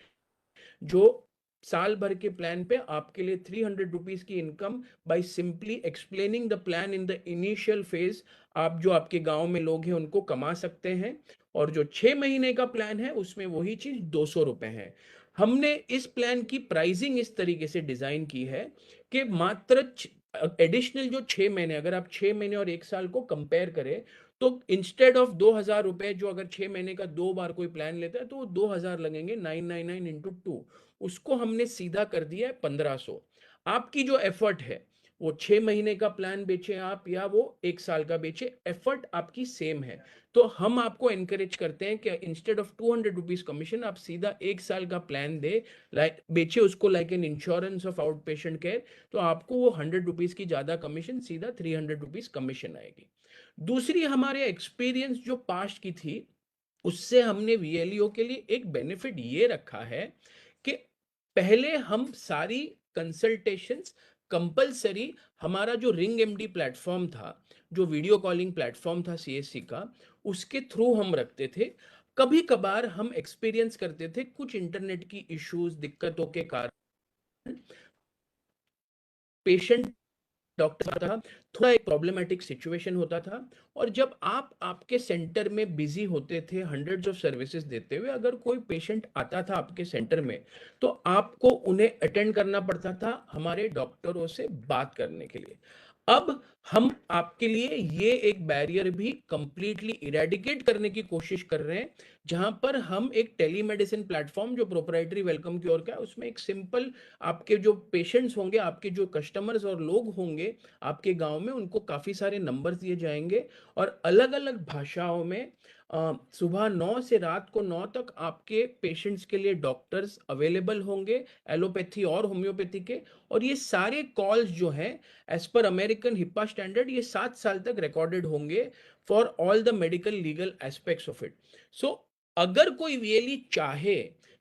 जो साल भर के प्लान पे आपके लिए 300 रुपीज की income by simply explaining the plan in the initial phase आप जो आपके गांव में लोग हैं उनको कमा सकते हैं। और जो 6 महीने का प्लान है उसमें वही चीज 200 रुपए है। हमने इस प्लान की प्राइसिंग इस तरीके से डिजाइन की है कि मात्र एडिशनल जो 6 महीने, अगर आप 6 महीने और 1 साल को कंपेयर करें तो इंस्टेड ऑफ 2000 रुपए जो अगर 6 महीने का 2 बार कोई प्लान लेता है तो वो 2000 लगेंगे, 999 इंटू 2, उसको हमने सीधा कर दिया है 1500। आपकी जो एफर्ट है वो 6 महीने का प्लान बेचे आप या वो 1 साल का बेचे, एफर्ट आपकी सेम है। तो हम आपको एनकरेज करते हैं कि इंस्टेड ऑफ 200 रुपीज कमीशन आप सीधा 1 साल का प्लान दे बेचे उसको like an insurance of out patient care, तो आपको वो 100 रुपीज की ज्यादा कमीशन सीधा 300 रुपीज कमीशन आएगी। दूसरी हमारे एक्सपीरियंस जो पास्ट की थी उससे हमने VLEO के लिए एक बेनिफिट ये रखा है कि पहले हम सारी कंसल्टेशंस कंपलसरी, हमारा जो रिंग MD प्लेटफॉर्म था, जो वीडियो कॉलिंग प्लेटफॉर्म था CSC का, उसके थ्रू हम रखते थे। कभी कभार हम एक्सपीरियंस करते थे कुछ इंटरनेट की इश्यूज दिक्कतों के कारण पेशेंट डॉक्टर था, थोड़ा एक प्रॉब्लमेटिक सिचुएशन होता था। और जब आप आपके सेंटर में बिजी होते थे हंड्रेड्स ऑफ सर्विसेज देते हुए, अगर कोई पेशेंट आता था आपके सेंटर में तो आपको उन्हें अटेंड करना पड़ता था हमारे डॉक्टरों से बात करने के लिए। अब हम आपके लिए ये एक बैरियर भी कंप्लीटली इरेडिकेट करने की कोशिश कर रहे हैं, जहां पर हम एक टेलीमेडिसिन प्लेटफॉर्म जो प्रोप्राइटरी वेलकम की ओर का है, उसमें एक सिंपल आपके जो पेशेंट्स होंगे, आपके जो कस्टमर्स और लोग होंगे आपके गांव में, उनको काफी सारे नंबर्स दिए जाएंगे और अलग अलग भाषाओं में सुबह 9 से रात को 9 तक आपके पेशेंट्स के लिए डॉक्टर्स अवेलेबल होंगे एलोपैथी और होम्योपैथी के। और ये सारे कॉल्स जो हैं एज पर अमेरिकन हिप्पा स्टैंडर्ड ये 7 साल तक रिकॉर्डेड होंगे for all the medical legal aspects of it. So अगर कोई रियली चाहे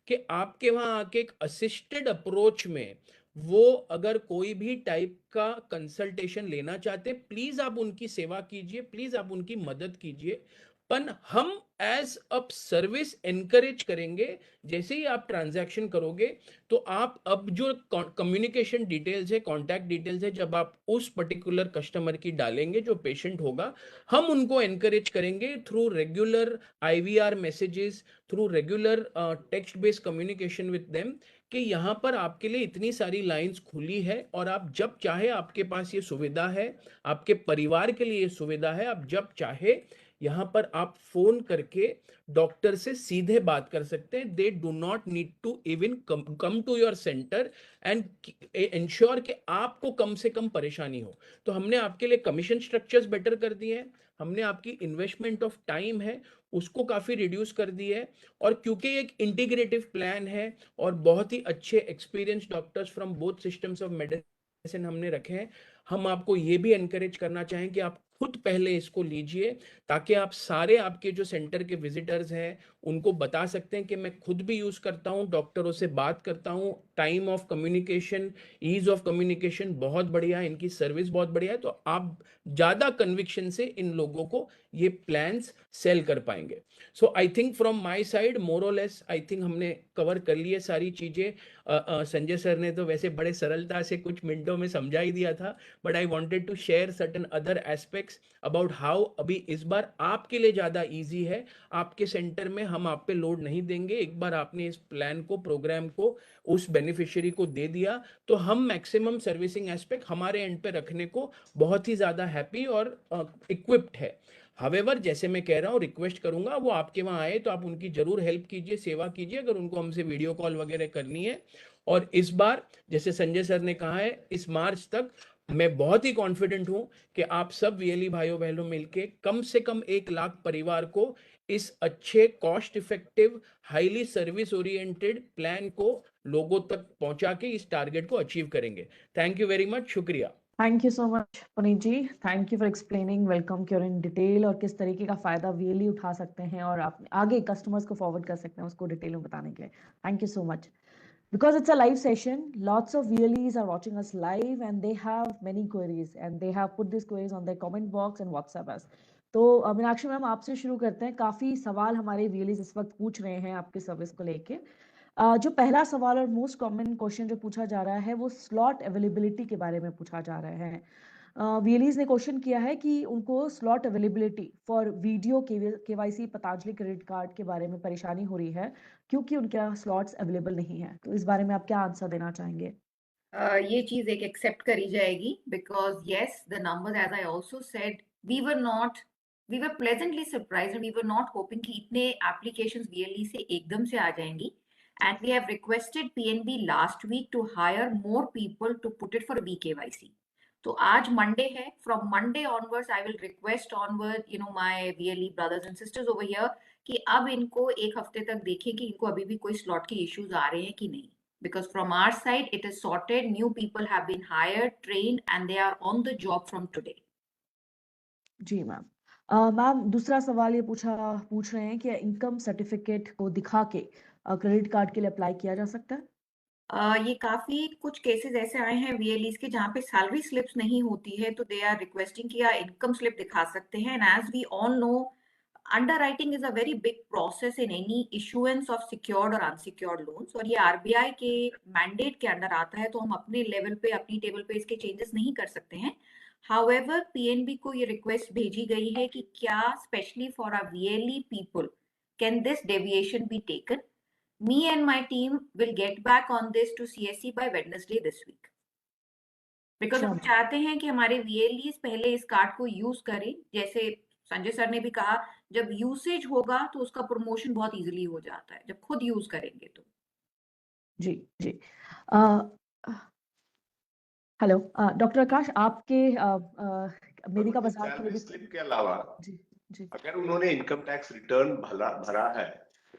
कि आपके वहां आके एक असिस्टेड अप्रोच में वो अगर कोई भी टाइप का कंसल्टेशन लेना चाहते, प्लीज आप उनकी सेवा कीजिए, प्लीज आप उनकी मदद कीजिए। पर हम एज अ सर्विस एनकरेज करेंगे, जैसे ही आप ट्रांजैक्शन करोगे तो आप अब जो कम्युनिकेशन डिटेल्स है, कॉन्टैक्ट डिटेल्स है, जब आप उस पर्टिकुलर कस्टमर की डालेंगे जो पेशेंट होगा, हम उनको एनकरेज करेंगे through regular IVR messages, through regular text based communication with them कि यहाँ पर आपके लिए इतनी सारी लाइंस खुली है और आप जब चाहे, आपके पास ये सुविधा है, आपके परिवार के लिए ये सुविधा है, आप जब चाहे यहाँ पर आप फोन करके डॉक्टर से सीधे बात कर सकते हैं। They do not need to even come to your centre and ensure कि आपको कम से कम परेशानी हो। तो हमने आपके लिए कमीशन स्ट्रक्चर्स बेटर कर दिए हैं, हमने आपकी इन्वेस्टमेंट ऑफ टाइम है उसको काफी रिड्यूस कर दी है। और क्योंकि एक इंटीग्रेटिव प्लान है और बहुत ही अच्छे experience doctors from both systems of medicine हमने रखे हैं, हम आपको ये भी एनकरेज करना चाहें कि आप खुद पहले इसको लीजिए ताकि आप सारे आपके जो सेंटर के विजिटर्स हैं उनको बता सकते हैं कि मैं खुद भी यूज करता हूँ, डॉक्टरों से बात करता हूँ, time of communication, ease of communication बहुत बढ़िया है, इनकी सर्विस बहुत बढ़िया है, तो आप ज्यादा कन्विक्शन से इन लोगों को ये प्लान्स सेल कर पाएंगे। So I think from my side more और लेस आई थिंक हमने कवर कर लिए सारी चीजें। संजय सर ने तो वैसे बड़े सरलता से कुछ मिनटों में समझा ही दिया था, but I wanted to share certain other aspects about how अभी इस बार आपके लिए ज्यादा इजी है। आपके सेंटर में हम आप पे लोड नहीं देंगे, एक बार आपने इस प्लान को, प्रोग्राम को उस बेनिफिशियरी को दे दिया तो हम मैक्सिमम सर्विसिंग एस्पेक्ट हमारे एंड पे रखने को बहुत ही ज्यादा हैप्पी और इक्विप्ड है। हवेवर जैसे मैं कह रहा हूँ, रिक्वेस्ट करूंगा वो आपके वहां आए तो आप उनकी जरूर हेल्प कीजिए, सेवा कीजिए, अगर उनको हमसे वीडियो कॉल वगैरह करनी है। और इस बार जैसे संजय सर ने कहा है, इस मार्च तक मैं बहुत ही कॉन्फिडेंट हूं कि आप सब वीएलई भाइयों बहनों मिलके कम से कम 1 लाख परिवार को इस अच्छे, cost effective, highly service oriented plan को लोगों तक पहुंचा के इस टारगेट को अचीव करेंगे। थैंक यू वेरी मच, शुक्रिया। Thank you so much Puneet ji, thank you for explaining welcome cure in detail, और किस तरीके का फायदा वीएलई उठा सकते हैं और आप आगे कस्टमर्स को फॉरवर्ड कर सकते हैं उसको डिटेल में बताने के लिए। Thank you so much. Because it's a live session, lots of VLEs are watching us live and they have many queries and they have put these queries on their comment box and WhatsApp us. तो मीनाक्षी मैम आपसे शुरू करते हैं। काफी सवाल हमारे VLEs इस वक्त पूछ रहे हैं आपकी सर्विस को लेके। जो पहला सवाल और मोस्ट कॉमन क्वेश्चन जो पूछा जा रहा है वो स्लॉट अवेलेबिलिटी के बारे में पूछा जा रहा है। VLEs ने क्वेश्चन किया है कि उनको slot availability for video KYC Patanjali credit card के बारे में परेशानी हो रही है क्योंकि उनके यहाँ स्लॉट्स अवेलेबल नहीं है। तो इस बारे में आप क्या आंसर देना चाहेंगे? ये चीज एक एक्सेप्ट करी जाएगी because yes the number as I also said we were pleasantly surprised, we were not hoping कि इतने एप्लीकेशंस VLE से एकदम से आ जाएंगी, and we have requested PNB last week to hire more people to put it for VKYC। तो आज मंडे है, from Monday onwards I will request onward my VLE brothers and sisters over here कि अब इनको एक हफ्ते तक देखें कि इनको अभी भी कोई स्लॉट के इश्यूज आ रहे हैं कि नहीं, because from our side it is sorted, new people have been hired, trained, and they are on the job from today. जी मैम। मैम दूसरा सवाल ये पूछ रहे हैं कि इनकम सर्टिफिकेट को दिखा के क्रेडिट कार्ड के लिए अप्लाई किया जा सकता है? ये काफी कुछ केसेस ऐसे आए हैं VLEs के जहाँ पे सैलरी स्लिप्स नहीं होती है, तो दे आर रिक्वेस्टिंग कि आप इनकम स्लिप दिखा सकते हैं। And as we all know, underwriting is a very big process in any issuance of secured or unsecured loans, और ये RBI के mandate के अंडर आता है, तो हम अपने लेवल पे, अपनी टेबल पे इसके चेंजेस नहीं कर सकते हैं। However, PNB को ये रिक्वेस्ट भेजी गई है कि क्या specially for our VLE people can this deviation be taken? Me and my team will get back on this to CSE by Wednesday this week. Because हम चाहते हैं कि हमारे VLEs पहले इस कार्ड को यूज करें, जैसे संजय सर ने भी कहा, जब यूसेज होगा तो उसका प्रमोशन बहुत इजीली हो जाता है, जब खुद यूज करेंगे तो। जी जी। हेलो डॉक्टर आकाश, आपके मेडिका बाजार के स्लिप के अलावा जी जी, अगर उन्होंने इनकम टैक्स रिटर्न भरा है,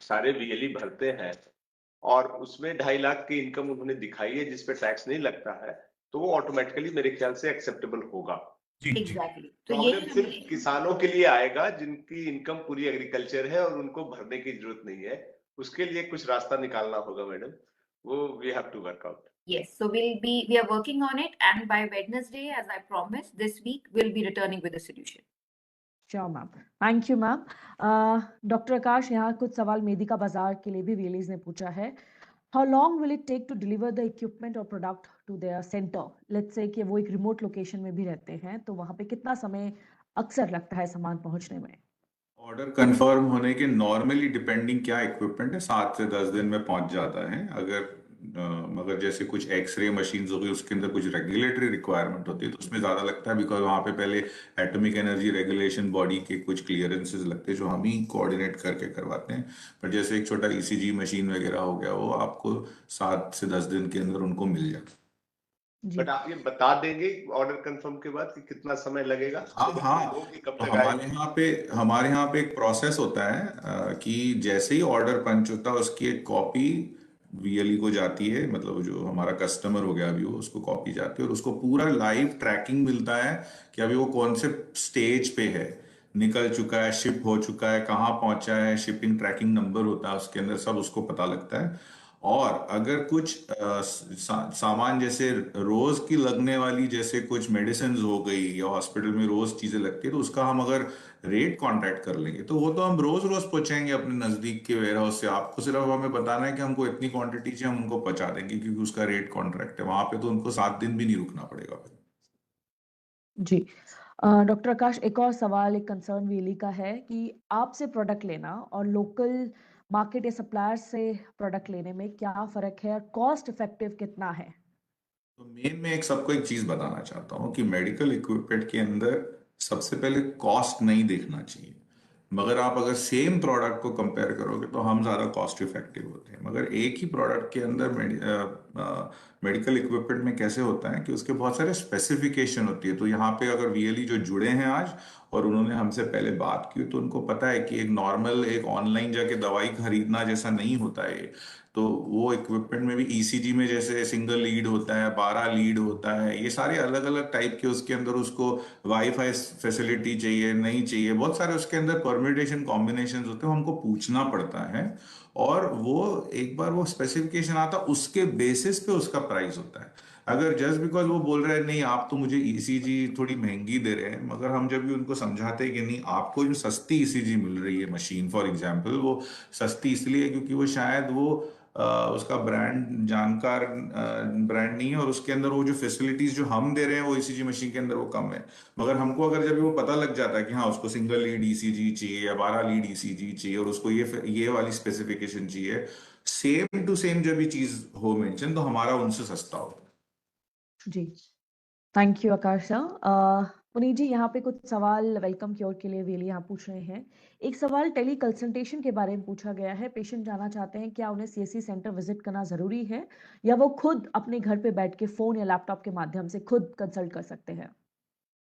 सारे VLE भरते हैं और उसमें 2.5 लाख की इनकम उन्होंने दिखाई है जिसपे टैक्स नहीं लगता है, तो वो ऑटोमेटिकली मेरे ख्याल से एक्सेप्टेबल होगा। एग्जैक्टली। तो ये सिर्फ किसानों के लिए आएगा जिनकी इनकम पूरी एग्रीकल्चर है और उनको भरने की जरूरत नहीं है, उसके लिए कुछ रास्ता निकालना होगा मैडम, वो we have to work out. Yes, so we are working on it, and by Wednesday, as I promised, this week we'll be returning with a solution. Sure ma'am, thank you ma'am. Doctor Akash, यहाँ कुछ सवाल मेडिका बाजार के लिए भी VLEs ने पूछा है। How long will it take to deliver the equipment or product to their center? Let's say कि वो एक रिमोट लोकेशन में भी रहते हैं, तो वहाँ पे कितना समय अक्सर लगता है सामान पहुँचने में? ऑर्डर कंफर्म होने के नॉर्मली डिपेंडिंग क्या इक्विपमेंट है 7 से 10 दिन में पहुंच जाता है। अगर जैसे कुछ एक्सरे मशीन्स हो गई उसके अंदर कुछ रेगुलेटरी रिक्वायरमेंट होती है तो उसमें ज़्यादा लगता है, बिकॉज वहाँ पे पहले एटॉमिक एनर्जी रेगुलेशन बॉडी के कुछ क्लियरेंसेस लगते हैं जो हम ही कोऑर्डिनेट करके करवाते हैं। पर जैसे एक छोटा ECG मशीन वगैरह हो गया, वो आपको 7 से 10 दिन के अंदर उनको मिल जाता है। बट आप ये बता देंगे ऑर्डर कंफर्म के बाद कि कितना समय लगेगा? हाँ, तो हमारे यहाँ पे एक प्रोसेस होता है कि जैसे ही ऑर्डर पंच होता है उसकी एक कॉपी VLE को जाती है, मतलब जो हमारा कस्टमर हो गया अभी वो, उसको कॉपी जाती है और उसको पूरा लाइव ट्रैकिंग मिलता है कि अभी वो कौन से स्टेज पे है। निकल चुका है, शिप हो चुका है, कहाँ पहुंचा है, शिपिंग ट्रैकिंग नंबर होता है उसके अंदर, सब उसको पता लगता है। और अगर कुछ सामान जैसे रोज की लगने वाली जैसे कुछ मेडिसिन हो गई या हॉस्पिटल में रोज चीजें लगती है, तो उसका हम अगर रेट कॉन्ट्रैक्ट कर लेंगे तो वो तो हम रोज रोज पहुंचाएंगे अपने नजदीक के वेयर हाउस से। आपको सिर्फ हमें बताना है कि हमको इतनी क्वांटिटी चाहिए, हम उनको पहुंचा देंगे, क्योंकि उसका रेट कॉन्ट्रैक्ट है। वहां पे तो उनको 7 दिन भी नहीं रुकना पड़ेगा। जी। डॉक्टर आकाश, एक और सवाल, एक कंसर्न वीएलई का है कि आपसे प्रोडक्ट लेना और लोकल मार्केट या सप्लायर से प्रोडक्ट लेने में क्या फर्क है और कॉस्ट इफेक्टिव कितना है? तो मेन में सबको एक चीज बताना चाहता हूँ कि मेडिकल इक्विपमेंट के अंदर सबसे पहले कॉस्ट नहीं देखना चाहिए। मगर आप अगर सेम प्रोडक्ट को कंपेयर करोगे तो हम ज़्यादा कॉस्ट इफेक्टिव होते हैं। मगर एक ही प्रोडक्ट के अंदर मेडिकल इक्विपमेंट में कैसे होता है कि उसके बहुत सारे स्पेसिफिकेशन होती है। तो यहाँ पे अगर वीएलई जो जुड़े हैं आज और उन्होंने हमसे पहले बात की, तो उनको पता है कि एक नॉर्मल एक ऑनलाइन जाके दवाई खरीदना जैसा नहीं होता है। तो वो इक्विपमेंट में भी ईसीजी में जैसे सिंगल लीड होता है, 12 लीड होता है, ये सारे अलग अलग टाइप के उसके अंदर उसको वाईफाई फैसिलिटी चाहिए नहीं चाहिए, बहुत सारे उसके अंदर परम्यूटेशन कॉम्बिनेशन होते हैं, हमको पूछना पड़ता है। और वो एक बार वो स्पेसिफिकेशन आता उसके बेसिस पे उसका प्राइस होता है। अगर जस्ट बिकॉज वो बोल रहे हैं नहीं आप तो मुझे ईसीजी थोड़ी महंगी दे रहे हैं, मगर हम जब भी उनको समझाते हैं कि नहीं आपको जो सस्ती ईसीजी मिल रही है मशीन फॉर एग्जांपल, वो सस्ती इसलिए है क्योंकि वो शायद वो उसका ब्रांड जानकार ब्रांड नहीं है, और उसके अंदर वो जो फैसिलिटीज जो हम दे रहे हैं वो ईसीजी मशीन के अंदर वो कम है। मगर हमको अगर जब वो पता लग जाता है कि हाँ उसको सिंगल लीड ईसीजी चाहिए या 12 लीड ईसीजी चाहिए और उसको ये वाली स्पेसिफिकेशन चाहिए, सेम टू सेम जब भी चीज हो मेंशन, तो हमारा उनसे सस्ता होता है। जी, thank you Akash sir. Puneet ji, यहाँ पे कुछ सवाल वेलकम क्योर के लिए वीएलई यहाँ पूछ रहे हैं। एक सवाल टेली कंसल्टेशन के बारे में पूछा गया है। पेशेंट जानना चाहते हैं क्या उन्हें सीएससी सेंटर विजिट करना जरूरी है या वो खुद अपने घर पे बैठ के फोन या लैपटॉप के माध्यम से खुद कंसल्ट कर सकते हैं?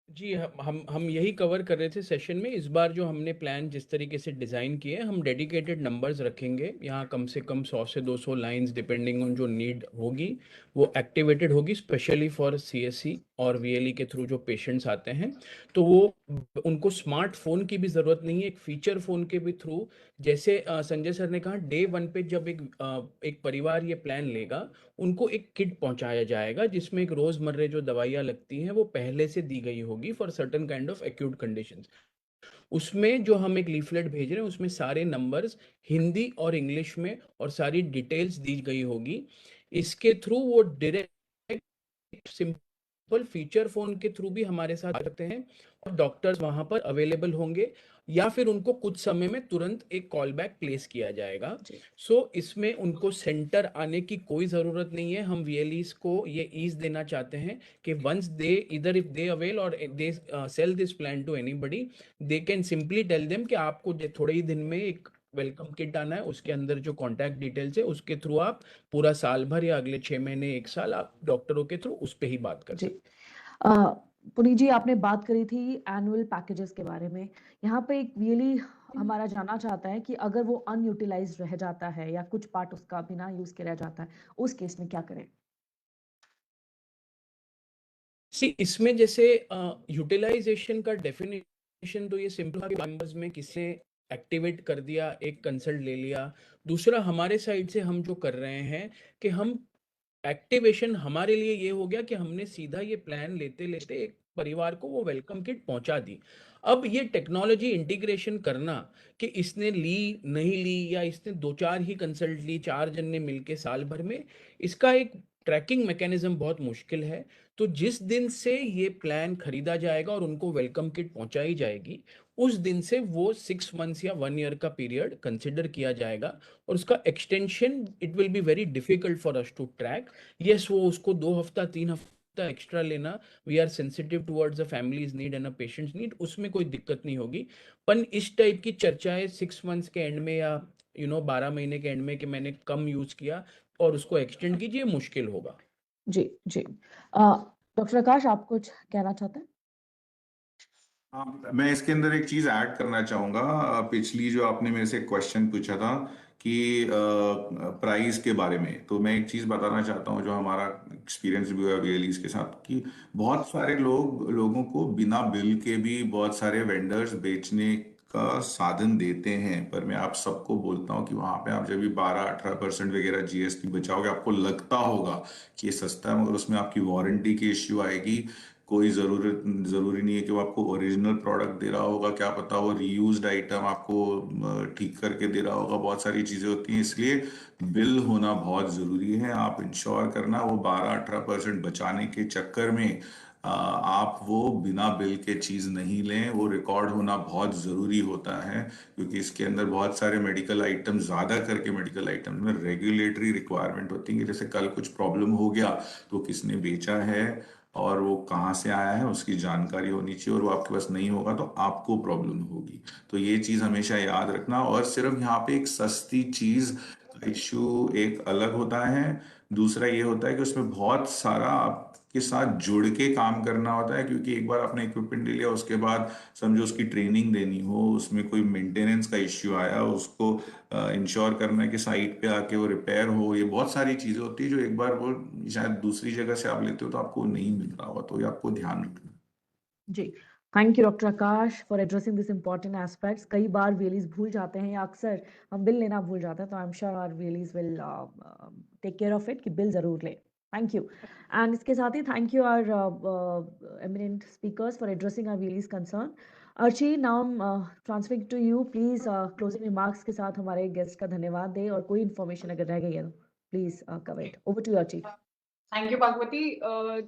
जी, हम यही कवर कर रहे थे सेशन में। इस बार जो हमने प्लान जिस तरीके से डिज़ाइन किए हैं, हम डेडिकेटेड नंबर्स रखेंगे यहाँ, कम से कम 100 से 200 लाइंस डिपेंडिंग ऑन जो नीड होगी वो एक्टिवेटेड होगी स्पेशली फॉर सीएससी और वीएलई के थ्रू जो पेशेंट्स आते हैं। तो वो उनको स्मार्टफोन की भी ज़रूरत नहीं है, एक फीचर फ़ोन के भी थ्रू, जैसे संजय सर ने कहा डे 1 पे जब एक परिवार ये प्लान लेगा, उनको एक किट पहुंचाया जाएगा जिसमें एक रोजमर्रे जो दवाइयाँ लगती हैं वो पहले से दी गई होगी for certain kind of acute conditions. उसमें जो हम एक लीफलेट भेज रहे हैं उसमें सारे नंबर्स हिंदी और इंग्लिश में और सारी डिटेल्स दी गई होगी। इसके थ्रू वो डायरेक्ट सिंपल फीचर फोन के थ्रू भी हमारे साथ आ सकते हैं और डॉक्टर्स वहां पर अवेलेबल होंगे या फिर उनको कुछ समय में तुरंत एक कॉल बैक प्लेस किया जाएगा। सो इसमें उनको सेंटर आने की कोई ज़रूरत नहीं है। हम वीएलईज को ये ईज देना चाहते हैं कि वंस दे इधर इफ दे अवेल और they sell this plan to anybody, they can simply tell them कि आपको थोड़े ही दिन में एक वेलकम किट आना है, उसके अंदर जो कॉन्टैक्ट डिटेल्स है उसके थ्रू आप पूरा साल भर या अगले 6 महीने 1 साल आप डॉक्टरों के थ्रू उस पर ही बात कर सकते। पुनीत जी, आपने बात करी थी एनुअल पैकेजेस के बारे में। यहाँ पे एक वीएलई हमारा जानना चाहता है कि अगर वो अनयूटिलाइज्ड रह जाता है या कुछ पार्ट उसका बिना यूज के रह जाता है, उस केस में क्या करें? इसमें जैसे यूटिलाइजेशन का डेफिनेशन तो ये सिंपल मेंबर्स में किसने एक्टिवेट कर दिया, एक कंसल्ट ले लिया। दूसरा हमारे साइड से हम जो कर रहे हैं कि हम एक्टिवेशन हमारे लिए ये हो गया कि हमने सीधा ये प्लान लेते लेते एक परिवार को वो वेलकम किट पहुंचा दी। अब ये टेक्नोलॉजी इंटीग्रेशन करना कि इसने ली नहीं ली या इसने 2-4 ही कंसल्ट ली 4 जन ने मिलके साल भर में, इसका एक ट्रैकिंग मैकेनिज्म बहुत मुश्किल है। तो जिस दिन से ये प्लान खरीदा जाएगा और उनको वेलकम किट पहुंचाई जाएगी, उस दिन से वो 6 मंथ्स या 1 ईयर का पीरियड कंसिडर किया जाएगा और उसका extension it will be very difficult for us to track. Yes, वो उसको 2 हफ्ता 3 हफ्ता एक्स्ट्रा लेना, we are sensitive towards a family's need and a patient's need, उसमें कोई दिक्कत नहीं होगी। पर इस टाइप की चर्चाएं 6 मंथ्स के एंड में या 12 महीने के एंड में कि मैंने कम यूज किया और उसको एक्सटेंड कीजिए, मुश्किल होगा। जी जी। डॉक्टर आकाश, आप कुछ कहना चाहते हैं? हाँ, मैं इसके अंदर एक चीज ऐड करना चाहूंगा। पिछली जो आपने मेरे से क्वेश्चन पूछा था कि प्राइस के बारे में, तो मैं एक चीज़ बताना चाहता हूँ जो हमारा एक्सपीरियंस भी हुआ वीएलईज के साथ, कि बहुत सारे लोगों को बिना बिल के भी बहुत सारे वेंडर्स बेचने का साधन देते हैं। पर मैं आप सबको बोलता हूँ कि वहां पे आप जब भी 12-18% वगैरह जीएसटी बचाओगे, आपको लगता होगा कि ये सस्ता है, मगर उसमें आपकी वारंटी की इश्यू आएगी। कोई जरूरी नहीं है कि वो आपको ओरिजिनल प्रोडक्ट दे रहा होगा, क्या पता वो रीयूज्ड आइटम आपको ठीक करके दे रहा होगा। बहुत सारी चीजें होती हैं, इसलिए बिल होना बहुत जरूरी है। आप इंश्योर करना वो 12-18% बचाने के चक्कर में आप वो बिना बिल के चीज नहीं लें। वो रिकॉर्ड होना बहुत जरूरी होता है, क्योंकि इसके अंदर बहुत सारे मेडिकल आइटम, ज्यादा करके मेडिकल आइटम में रेगुलेटरी रिक्वायरमेंट होती है। जैसे कल कुछ प्रॉब्लम हो गया तो किसने बेचा है और वो कहाँ से आया है उसकी जानकारी होनी चाहिए, और वो आपके पास नहीं होगा तो आपको प्रॉब्लम होगी। तो ये चीज हमेशा याद रखना। और सिर्फ यहाँ पे एक सस्ती चीज का इश्यू एक अलग होता है, दूसरा ये होता है कि उसमें बहुत सारा आपके साथ जुड़ के काम करना होता है। क्योंकि एक बार आपने इक्विपमेंट ले लिया, उसके बाद समझो उसकी ट्रेनिंग देनी हो, उसमें कोई मेंटेनेंस का इश्यू आया, उसको इंश्योर करना है कि साइट पे आके वो रिपेयर हो। ये बहुत सारी चीजें होती है जो एक बार वो शायद दूसरी जगह से आप लेते हो तो आपको नहीं मिल रहा हो, तो ये आपको ध्यान रखना। जी, thank you doctor Akash for addressing this important aspects. कई बार वीएलईज भूल जाते हैं या अक्सर हम बिल लेना भूल जाते हैं, तो I am sure our VLEs will take care of it कि बिल जरूर ले। Thank you. एंड इसके साथ ही thank you our eminent speakers for addressing our VLEs concern. Archi, now transferring to you, please closing remarks के साथ हमारे गेस्ट का धन्यवाद दें, और कोई इन्फॉर्मेशन अगर रह गई है तो please cover it. Over to you Archi. Thank you Bhagwati.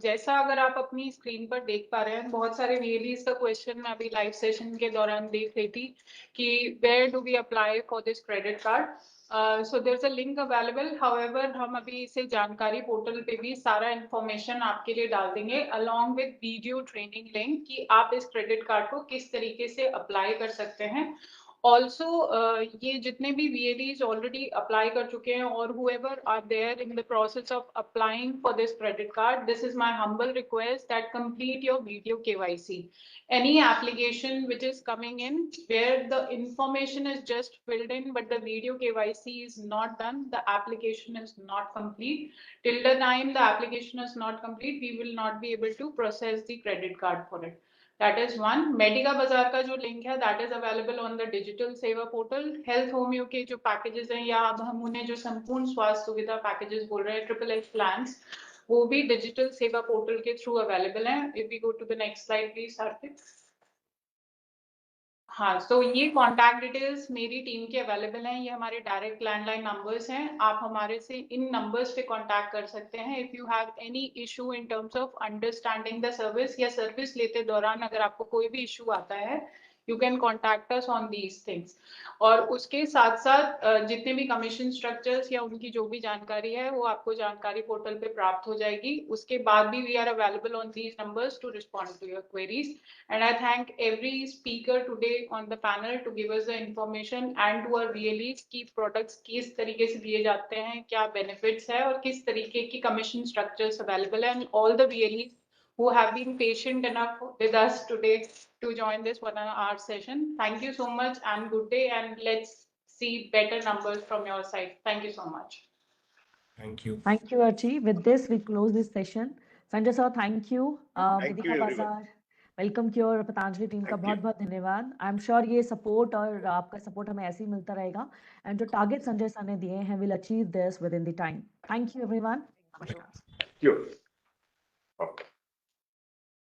जैसा अगर आप अपनी स्क्रीन पर देख पा रहे हैं, बहुत सारे वीएलईज का क्वेश्चन मैं अभी लाइव सेशन के दौरान देख रही थी कि where do we apply for this credit card. So there is a link available, however हम अभी इसे जानकारी पोर्टल पे भी सारा इंफॉर्मेशन आपके लिए डाल देंगे along with video training link कि आप इस क्रेडिट कार्ड को किस तरीके से अप्लाई कर सकते हैं। ऑल्सो ये जितने भी VLEs ऑलरेडी अप्लाई कर चुके हैं और whoever are there in the process of applying for this credit card, this is my humble request that complete your video KYC. Any application which is coming in where the information is just filled in but the video KYC is not done, the application is not complete. Till the time the application is not complete, we will not be able to process the credit card for it. That is one. Medica बाजार का जो लिंक है that is available on the digital सेवा पोर्टल। हेल्थ होम्यो के जो पैकेजेस हैं, या अब हम उन्हें जो संपूर्ण स्वास्थ्य सुविधा पैकेजेस बोल रहे हैं, HHH प्लान्स, वो भी डिजिटल सेवा पोर्टल के थ्रू अवेलेबल हैं। If we go to the next slide please Karthik. हाँ, तो ये कॉन्टैक्ट डिटेल्स मेरी टीम के अवेलेबल हैं, ये हमारे डायरेक्ट लैंडलाइन नंबर्स हैं। आप हमारे से इन नंबर्स पे कॉन्टैक्ट कर सकते हैं if you have any issue in terms of understanding the service, या सर्विस लेते दौरान अगर आपको कोई भी इशू आता है, you can contact us on these things. और उसके साथ साथ जितने भी कमीशन स्ट्रक्चर्स या उनकी जो भी जानकारी है वो आपको जानकारी पोर्टल पे प्राप्त हो जाएगी। उसके बाद भी we are available on these numbers to respond to your queries. And I thank every speaker today on the panel to give us the information and to our VLEs की products किस तरीके से दिए जाते हैं, क्या benefits है और किस तरीके की commission structures available है, and all the VLEs who have been patient enough with us today to join this 1 hour session. Thank you so much and good day, and let's see better numbers from your side. Thank you so much. Thank you. Thank you, Archie. With this, we close this session. Sanjay sir, thank you. Thank you everyone. Welcome की और पतंजलि टीम का बहुत बहुत धन्यवाद। आई एम श्योर ये सपोर्ट और आपका सपोर्ट हमें ऐसे ही मिलता रहेगा, एंड जो टारगेट संजय सर ने दिए हैं will achieve this with in the time. Thank you everyone. नमस्कार। Thank you. Okay.